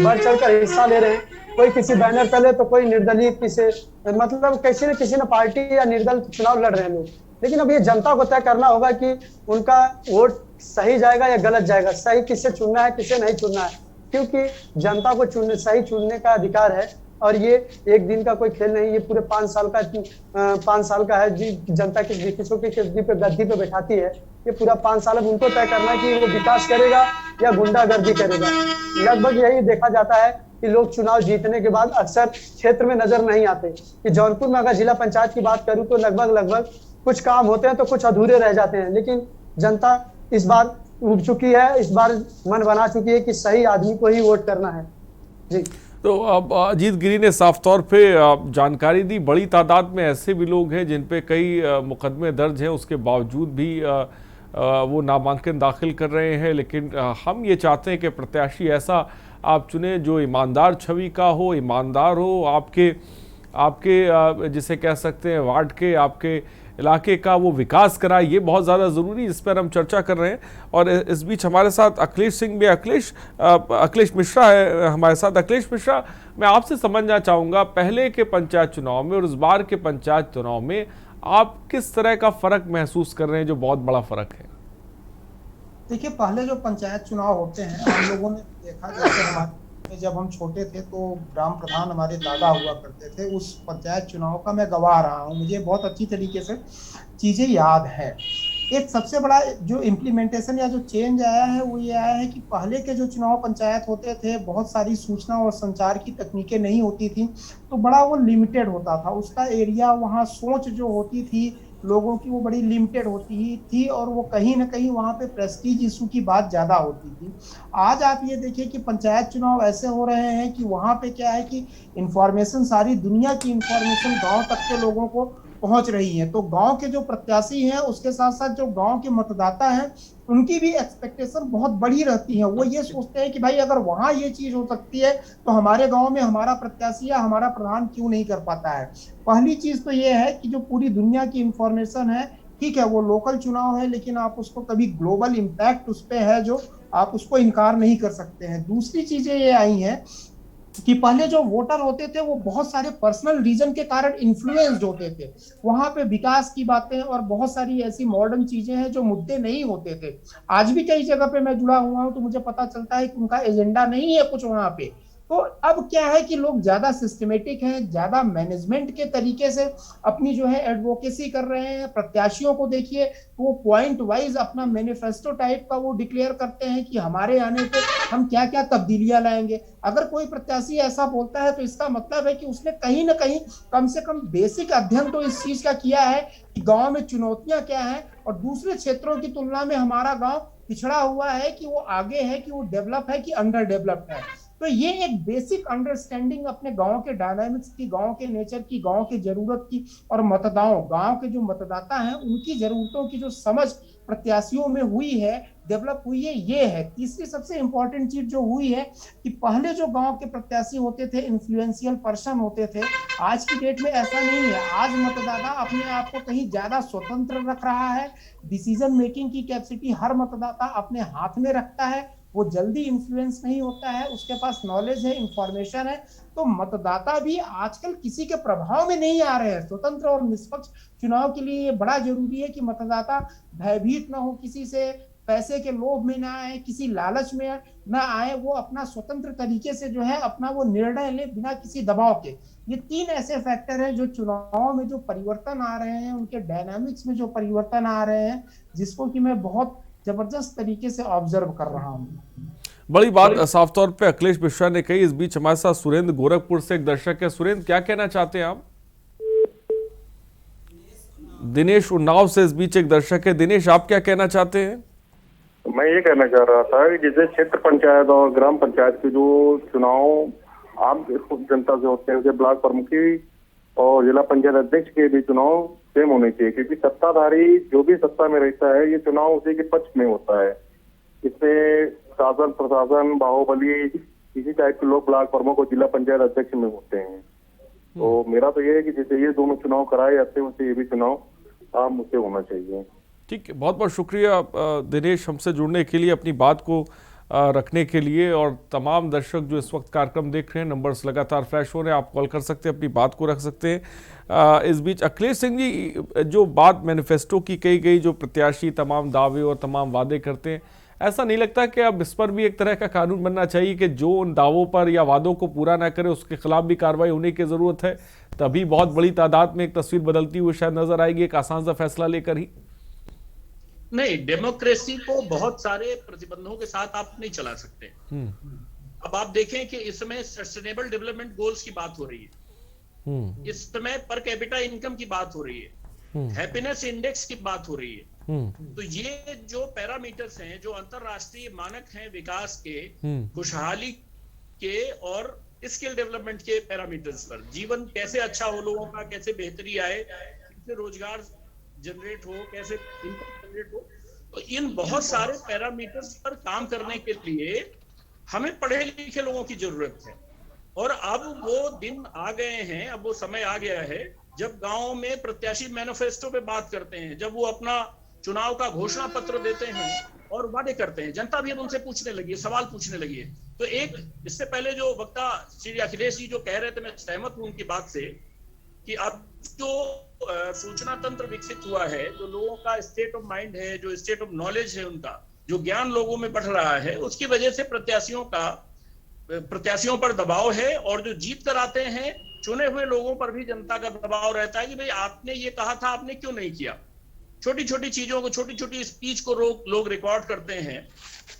बढ़ चढ़कर हिस्सा ले रहे हैं। कोई किसी बैनर तले तो कोई निर्दलीय, किसी मतलब किसी न पार्टी या निर्दल चुनाव लड़ रहे हैं लोग। लेकिन अब ये जनता को तय करना होगा कि उनका वोट सही जाएगा या गलत जाएगा, सही किसे चुनना है किसे नहीं चुनना है, क्योंकि जनता को सही चुनने का अधिकार है। और ये एक दिन का कोई खेल नहीं, ये पूरे 5 साल का है। जनता किस गद्दी पे बैठाती है, ये पूरा 5 साल अब उनको तय करना है कि वो विकास करेगा या गुंडागर्दी करेगा। लगभग यही देखा जाता है कि लोग चुनाव जीतने के बाद अक्सर क्षेत्र में नजर नहीं आते। कि जौनपुर में अगर जिला पंचायत की बात करूं तो लगभग कुछ काम होते हैं तो कुछ अधूरे रह जाते हैं। लेकिन जनता इस बार उठ चुकी है, इस बार मन बना चुकी है कि सही आदमी को ही वोट करना है। जी तो अब अजीत गिरी ने साफ तौर पे जानकारी दी, बड़ी तादाद में ऐसे भी लोग हैं जिन पे कई मुकदमे दर्ज हैं, उसके बावजूद भी वो नामांकन दाखिल कर रहे हैं। लेकिन हम ये चाहते हैं कि प्रत्याशी ऐसा आप चुने जो ईमानदार छवि का हो, ईमानदार हो, आपके जिसे कह सकते हैं वार्ड के, आपके इलाके का वो विकास कराए। ये बहुत ज़्यादा ज़रूरी, इस पर हम चर्चा कर रहे हैं। और इस बीच हमारे साथ अखिलेश सिंह भी, अखिलेश मिश्रा है हमारे साथ। अखिलेश मिश्रा, मैं आपसे समझना चाहूँगा, पहले के पंचायत चुनाव में और इस बार के पंचायत चुनाव में आप किस तरह का फ़र्क महसूस कर रहे हैं, जो बहुत बड़ा फ़र्क है? देखिए, पहले जो पंचायत चुनाव होते हैं, हम लोगों ने देखा, जैसे हमारे जब हम छोटे थे तो ग्राम प्रधान हमारे दादा हुआ करते थे, उस पंचायत चुनाव का मैं गवाह रहा हूँ, मुझे बहुत अच्छी तरीके से चीजें याद है। एक सबसे बड़ा जो इम्प्लीमेंटेशन या जो चेंज आया है वो ये आया है कि पहले के जो चुनाव पंचायत होते थे, बहुत सारी सूचना और संचार की तकनीकें नहीं होती थी, तो बड़ा वो लिमिटेड होता था उसका एरिया, वहाँ सोच जो होती थी लोगों की वो बड़ी लिमिटेड होती थी, और वो कहीं ना कहीं वहाँ पे प्रेस्टीज इशू की बात ज्यादा होती थी। आज आप ये देखिए कि पंचायत चुनाव ऐसे हो रहे हैं कि वहाँ पे क्या है कि इंफॉर्मेशन, सारी दुनिया की इंफॉर्मेशन गांव तक के लोगों को पहुंच रही है। तो गांव के जो प्रत्याशी हैं, उसके साथ साथ जो गांव के मतदाता हैं, उनकी भी एक्सपेक्टेशन बहुत बड़ी रहती है। वो ये सोचते हैं कि भाई अगर वहां ये चीज हो सकती है तो हमारे गांव में हमारा प्रत्याशी या हमारा प्रधान क्यों नहीं कर पाता है। पहली चीज तो ये है कि जो पूरी दुनिया की इंफॉर्मेशन है, ठीक है वो लोकल चुनाव है, लेकिन आप उसको कभी ग्लोबल इम्पैक्ट उस पर है जो आप उसको इनकार नहीं कर सकते हैं। दूसरी चीजें ये आई हैं कि पहले जो वोटर होते थे वो बहुत सारे पर्सनल रीजन के कारण इन्फ्लुएंस्ड होते थे, वहां पे विकास की बातें और बहुत सारी ऐसी मॉडर्न चीजें हैं जो मुद्दे नहीं होते थे। आज भी कई जगह पे मैं जुड़ा हुआ हूं तो मुझे पता चलता है कि उनका एजेंडा नहीं है कुछ वहां पे। तो अब क्या है कि लोग ज्यादा सिस्टमेटिक हैं, ज्यादा मैनेजमेंट के तरीके से अपनी जो है एडवोकेसी कर रहे हैं। प्रत्याशियों को देखिए तो वो पॉइंट वाइज अपना मैनिफेस्टो टाइप का वो डिक्लेयर करते हैं कि हमारे आने पे हम क्या क्या तब्दीलियां लाएंगे। अगर कोई प्रत्याशी ऐसा बोलता है तो इसका मतलब है कि उसने कहीं ना कहीं कम से कम बेसिक अध्ययन तो इस चीज का किया है कि गांव में चुनौतियां क्या है और दूसरे क्षेत्रों की तुलना में हमारा गांव पिछड़ा हुआ है कि वो आगे है, कि वो डेवलप है कि अंडर डेवलप्ड है। तो ये एक बेसिक अंडरस्टैंडिंग अपने गांव के डायनामिक्स की, गांव के नेचर की, गांव की जरूरत की और गांव के जो मतदाता हैं उनकी जरूरतों की जो समझ प्रत्याशियों में हुई है, डेवलप हुई है, ये है। तीसरी सबसे इंपॉर्टेंट चीज जो हुई है कि पहले जो गांव के प्रत्याशी होते थे इन्फ्लुएंशियल पर्सन होते थे, आज की डेट में ऐसा नहीं है। आज मतदाता अपने आप को कहीं ज्यादा स्वतंत्र रख रहा है, डिसीजन मेकिंग की कैपेसिटी हर मतदाता अपने हाथ में रखता है, वो जल्दी इन्फ्लुएंस नहीं होता है, उसके पास नॉलेज है, इंफॉर्मेशन है। तो मतदाता भी आजकल किसी के प्रभाव में नहीं आ रहे हैं। स्वतंत्र और निष्पक्ष चुनाव के लिए ये बड़ा जरूरी है कि मतदाता भयभीत ना हो, किसी से पैसे के लोभ में ना आए, किसी लालच में ना आए, वो अपना स्वतंत्र तरीके से जो है अपना वो निर्णय ले बिना किसी दबाव के। ये तीन ऐसे फैक्टर हैं जो चुनाव में जो परिवर्तन आ रहे हैं, उनके डायनामिक्स में जो परिवर्तन आ रहे हैं, जिसको कि मैं बहुत जबरदस्त तरीके से ऑब्जर्व कर रहा हूँ। बड़ी बात साफ तौर पे अखिलेश मिश्रा ने कही। इस बीच हमारे साथ सुरेंद्र गोरखपुर से एक दर्शक है। सुरेंद्र, क्या कहना चाहते हैं आप? दिनेश उन्नाव से इस बीच एक दर्शक है। दिनेश, आप क्या कहना चाहते हैं? मैं ये कहना चाह रहा था कि जैसे क्षेत्र पंचायत और ग्राम पंचायत के जो चुनाव आम जनता से होते हैं, जैसे ब्लॉक प्रमुखी और जिला पंचायत अध्यक्ष के भी चुनाव सेम होने चाहिए, क्योंकि सत्ताधारी जो भी सत्ता में रहता है ये चुनाव उसी के पक्ष में होता है। इसमें शासन प्रशासन बाहुबली इसी टाइप के लोग ब्लॉक प्रमुख और जिला पंचायत अध्यक्ष में होते हैं। तो मेरा तो ये है कि जैसे ये दोनों चुनाव कराए जाते हैं वैसे ये भी चुनाव आम मुझसे होना चाहिए। ठीक है, बहुत बहुत शुक्रिया दिनेश, हमसे जुड़ने के लिए, अपनी बात को रखने के लिए। और तमाम दर्शक जो इस वक्त कार्यक्रम देख रहे हैं, नंबर्स लगातार फ्लैश हो रहे हैं, आप कॉल कर सकते हैं, अपनी बात को रख सकते हैं। इस बीच अखिलेश सिंह जी, जो बात मैनिफेस्टो की कही गई, जो प्रत्याशी तमाम दावे और तमाम वादे करते हैं, ऐसा नहीं लगता कि अब इस पर भी एक तरह का कानून बनना चाहिए कि जो उन दावों पर या वादों को पूरा ना करे उसके खिलाफ भी कार्रवाई होने की जरूरत है? तभी बहुत बड़ी तादाद में एक तस्वीर बदलती हुई शायद नजर आएगी, एक आसान सा फैसला लेकर ही। नहीं, डेमोक्रेसी को बहुत सारे प्रतिबंधों के साथ आप नहीं चला सकते। अब आप देखें कि इसमें सस्टेनेबल डेवलपमेंट गोल्स की बात हो रही है, इस समय पर कैपिटा इनकम की बात हो रही है, हैप्पीनेस इंडेक्स की बात हो रही है। तो ये जो पैरामीटर्स हैं, जो अंतरराष्ट्रीय मानक हैं विकास के, खुशहाली के और स्किल डेवलपमेंट के पैरामीटर्स पर, जीवन कैसे अच्छा हो लोगों का, कैसे बेहतरी आए, कैसे रोजगार जनरेट हो, कैसे इनकम जनरेट हो। तो इन बहुत सारे पैरामीटर्स पर काम करने के लिए हमें पढ़े लिखे लोगों की जरूरत है। और अब वो दिन आ गए हैं, अब वो समय आ गया है जब गांव में प्रत्याशी मैनिफेस्टो पे बात करते हैं, जब वो अपना चुनाव का घोषणा पत्र देते हैं और वादे करते हैं, जनता भी अब उनसे पूछने लगी है, सवाल पूछने लगी है। तो एक इससे पहले जो वक्ता श्री अखिलेश जी जो कह रहे थे, मैं सहमत हूं उनकी बात से कि अब जो सूचना तंत्र विकसित हुआ है, जो लोगों का स्टेट ऑफ माइंड है, जो स्टेट ऑफ नॉलेज है, उनका जो ज्ञान लोगों में बढ़ रहा है, उसकी वजह से प्रत्याशियों पर दबाव है। और जो जीत कर आते हैं चुने हुए लोगों पर भी जनता का दबाव रहता है कि भाई आपने ये कहा था, आपने क्यों नहीं किया। छोटी छोटी चीजों को, छोटी छोटी स्पीच को लोग रिकॉर्ड करते हैं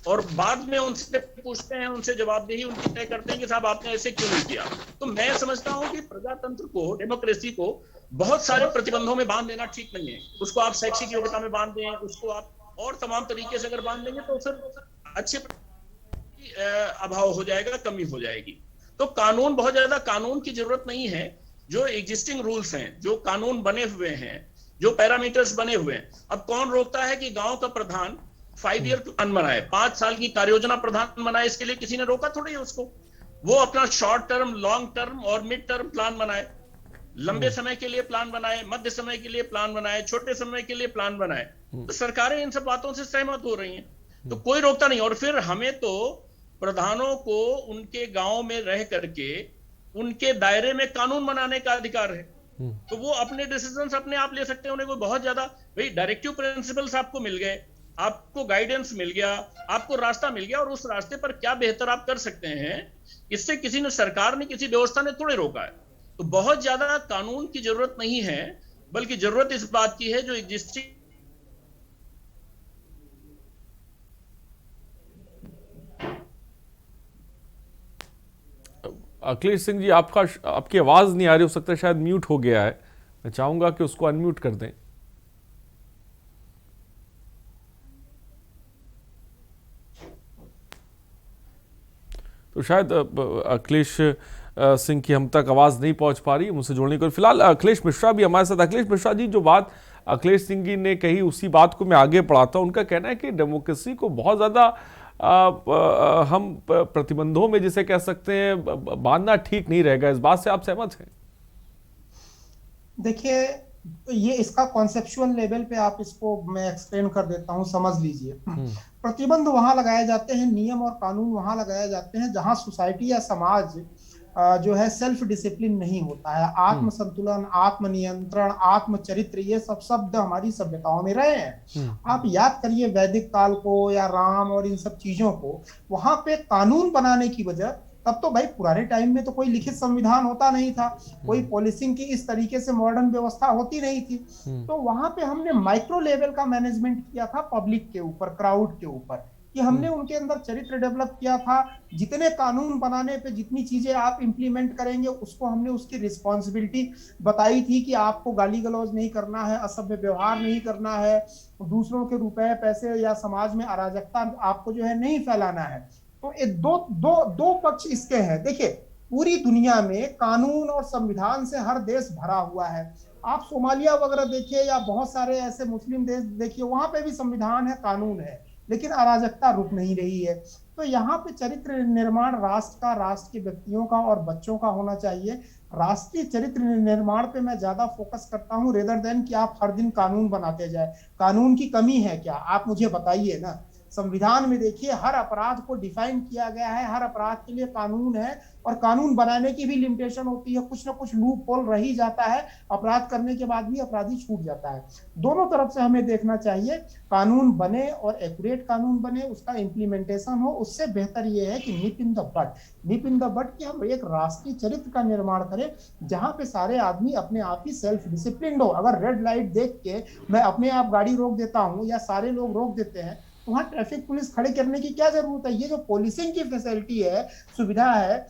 और बाद में उनसे पूछते हैं, उनसे जवाबदेही उनकी तय करते हैं कि साहब आपने ऐसे क्यों नहीं किया। तो मैं समझता हूं कि प्रजातंत्र को, डेमोक्रेसी को बहुत सारे प्रतिबंधों में बांध देना ठीक नहीं है। उसको आप शैक्षिक योग्यता में बांध दें, उसको आप और तमाम तरीके से अगर बांध देंगे तो फिर अच्छे अभाव हो जाएगा, कमी हो जाएगी। तो कानून, बहुत ज्यादा कानून की जरूरत नहीं है। जो एग्जिस्टिंग रूल्स हैं, जो कानून बने हुए हैं, जो पैरामीटर्स बने हुए हैं, अब कौन रोकता है कि गांव का प्रधान 5 ईयर प्लान बनाए, 5 साल की कार्ययोजना प्रधान बनाए, इसके लिए किसी ने रोका थोड़ी है उसको। वो अपना शॉर्ट टर्म, लॉन्ग टर्म और मिड टर्म प्लान बनाए, लंबे समय के लिए प्लान बनाए, मध्य समय के लिए प्लान बनाए, छोटे समय के लिए प्लान बनाए। तो सरकारें इन सब बातों से सहमत हो रही हैं, तो कोई रोकता नहीं। और फिर हमें तो प्रधानों को उनके गांव में रह करके उनके दायरे में कानून बनाने का अधिकार है। तो वो अपने डिसीजंस अपने आप ले सकते हैं। उन्हें कोई बहुत ज्यादा, भाई डायरेक्टिव प्रिंसिपल्स आपको मिल गए, आपको गाइडेंस मिल गया, आपको रास्ता मिल गया, और उस रास्ते पर क्या बेहतर आप कर सकते हैं, इससे किसी ने, सरकार ने, किसी व्यवस्था ने थोड़े रोका है। तो बहुत ज्यादा कानून की जरूरत नहीं है, बल्कि जरूरत इस बात की है जो एग्जिस्टिंग। अखिलेश सिंह जी, आपकी आवाज नहीं आ रही, हो सकता है शायद म्यूट हो गया है। मैं चाहूंगा कि उसको अनम्यूट कर दें। तो शायद अखिलेश सिंह की हम तक आवाज नहीं पहुंच पा रही, मुझसे जोड़ने को। फिलहाल अखिलेश मिश्रा भी हमारे साथ। अखिलेश मिश्रा जी, जो बात अखिलेश सिंह जी ने कही उसी बात को मैं आगे पढ़ाता हूं। उनका कहना है कि डेमोक्रेसी को बहुत ज्यादा हम प्रतिबंधों में, जिसे कह सकते हैं, बांधना ठीक नहीं रहेगा। इस बात से आप सहमत हैं? देखिए, ये इसका कॉन्सेप्चुअल लेवल पे आप इसको मैं एक्सप्लेन कर देता हूँ, समझ लीजिए। प्रतिबंध वहां लगाए जाते हैं, नियम और कानून वहां लगाए जाते हैं जहां सोसाइटी या समाज जो है सेल्फ डिसिप्लिन नहीं होता है। आत्म संतुलन, आत्म नियंत्रण, आत्म चरित्र, ये सब शब्द हमारी सभ्यताओं में रहे हैं। आप याद करिए वैदिक काल को या राम और इन सब चीजों को, वहां पे कानून बनाने की वजह, तब तो भाई पुराने टाइम में तो कोई लिखित संविधान होता नहीं था, कोई पॉलिसिंग की इस तरीके से मॉडर्न व्यवस्था होती नहीं थी। तो वहां पे हमने माइक्रो लेवल का मैनेजमेंट किया था, पब्लिक के ऊपर, क्राउड के ऊपर, कि हमने उनके अंदर चरित्र डेवलप किया था। जितने कानून बनाने पे जितनी चीजें आप इंप्लीमेंट करेंगे, उसको हमने उसकी रिस्पॉन्सिबिलिटी बताई थी कि आपको गाली गलौज नहीं करना है, असभ्य व्यवहार नहीं करना है, दूसरों के रुपए पैसे या समाज में अराजकता आपको जो है नहीं फैलाना है। तो ये दो पक्ष इसके हैं। देखिए, पूरी दुनिया में कानून और संविधान से हर देश भरा हुआ है। आप सोमालिया वगैरह देखिए या बहुत सारे ऐसे मुस्लिम देश देखिए, वहां पे भी संविधान है, कानून है, लेकिन अराजकता रुक नहीं रही है। तो यहाँ पे चरित्र निर्माण राष्ट्र का, राष्ट्र के व्यक्तियों का और बच्चों का होना चाहिए। राष्ट्रीय चरित्र निर्माण पे मैं ज्यादा फोकस करता हूँ, रेदर देन कि आप हर दिन कानून बनाते जाए। कानून की कमी है क्या, आप मुझे बताइए ना। संविधान में देखिए, हर अपराध को डिफाइन किया गया है, हर अपराध के लिए कानून है, और कानून बनाने की भी लिमिटेशन होती है। कुछ ना कुछ लूप होल रह ही जाता है, अपराध करने के बाद भी अपराधी छूट जाता है। दोनों तरफ से हमें देखना चाहिए, कानून बने और एक्यूरेट कानून बने, उसका इम्प्लीमेंटेशन हो। उससे बेहतर यह है कि निप इन द बट कि हम एक राष्ट्रीय चरित्र का निर्माण करें, जहां पे सारे आदमी अपने आप ही सेल्फ डिसिप्लिन हो। अगर रेड लाइट देख के मैं अपने आप गाड़ी रोक देता हूँ या सारे लोग रोक देते हैं, तो वहां ट्रैफिक पुलिस खड़े करने की क्या जरूरत है। ये जो पुलिसिंग की फैसिलिटी है, सुविधा है,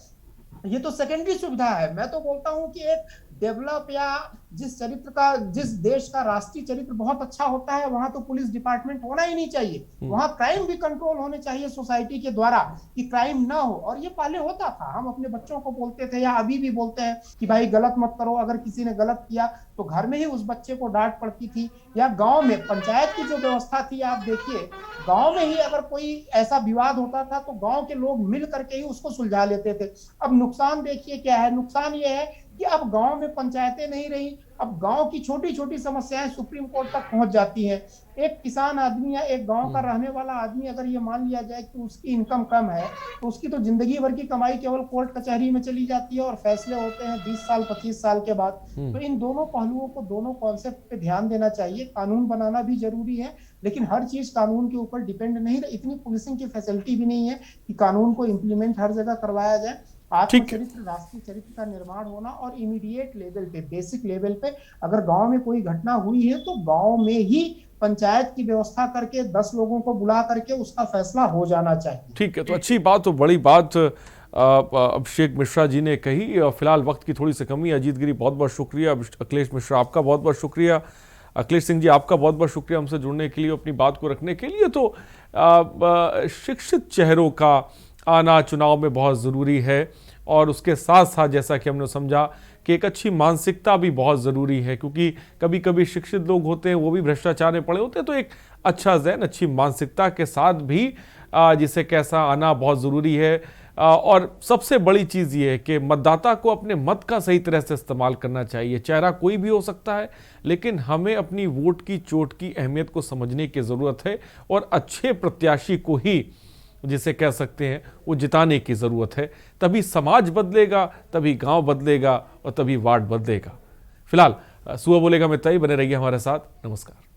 ये तो सेकेंडरी सुविधा है। मैं तो बोलता हूं कि एक डेवलप या जिस देश का राष्ट्रीय चरित्र बहुत अच्छा होता है, वहां तो पुलिस डिपार्टमेंट होना ही नहीं चाहिए। वहां क्राइम भी कंट्रोल होने चाहिए सोसाइटी के द्वारा, कि क्राइम ना हो। और ये पहले होता था, हम अपने बच्चों को बोलते थे या अभी भी बोलते हैं कि भाई गलत मत करो, अगर किसी ने गलत किया तो घर में ही उस बच्चे को डांट पड़ती थी। या गांव में पंचायत की जो व्यवस्था थी, आप देखिए गांव में ही अगर कोई ऐसा विवाद होता था तो गांव के लोग मिल करके ही उसको सुलझा लेते थे। अब नुकसान देखिए क्या है, नुकसान ये है कि अब गांव में पंचायतें नहीं रही, अब गांव की छोटी छोटी समस्याएं सुप्रीम कोर्ट तक पहुंच जाती हैं। एक किसान आदमी या एक गांव का रहने वाला आदमी अगर ये मान लिया जाए कि उसकी इनकम कम है, तो उसकी तो जिंदगी भर की कमाई केवल कोर्ट कचहरी में चली जाती है और फैसले होते हैं 20 साल 25 साल के बाद। तो इन दोनों पहलुओं को, दोनों कॉन्सेप्ट पे ध्यान देना चाहिए। कानून बनाना भी जरूरी है, लेकिन हर चीज कानून के ऊपर डिपेंड नहीं, इतनी पुलिसिंग की फैसिलिटी भी नहीं है कि कानून को इम्प्लीमेंट हर जगह करवाया जाए। आत्मचरित्र, राष्ट्रीय चरित्र का निर्माण होना, और इमीडिएट लेवल पे, बेसिक लेवल पे अगर गांव में कोई घटना हुई है तो गांव में ही पंचायत की व्यवस्था करके 10 लोगों को बुला करके उसका फैसला हो जाना चाहिए। ठीक है, तो अच्छी बात, तो बड़ी बात अभिषेक मिश्रा जी ने कही। फिलहाल वक्त की थोड़ी सी कमी है। अजीत गिरी बहुत बहुत शुक्रिया, अखिलेश मिश्रा आपका बहुत बहुत शुक्रिया, अखिलेश सिंह जी आपका बहुत बहुत शुक्रिया हमसे जुड़ने के लिए, अपनी बात को रखने के लिए। तो शिक्षित चेहरों का आना चुनाव में बहुत ज़रूरी है, और उसके साथ साथ जैसा कि हमने समझा कि एक अच्छी मानसिकता भी बहुत ज़रूरी है, क्योंकि कभी कभी शिक्षित लोग होते हैं वो भी भ्रष्टाचार में पड़े होते हैं। तो एक अच्छा ज़हन, अच्छी मानसिकता के साथ भी जिसे कैसा आना बहुत ज़रूरी है। और सबसे बड़ी चीज़ ये है कि मतदाता को अपने मत का सही तरह से इस्तेमाल करना चाहिए। चेहरा कोई भी हो सकता है, लेकिन हमें अपनी वोट की चोट की अहमियत को समझने की ज़रूरत है, और अच्छे प्रत्याशी को ही, जिसे कह सकते हैं, वो जिताने की ज़रूरत है। तभी समाज बदलेगा, तभी गांव बदलेगा, और तभी वार्ड बदलेगा। फिलहाल सुबह बोलेगा में तय बने रहिए हमारे साथ। नमस्कार।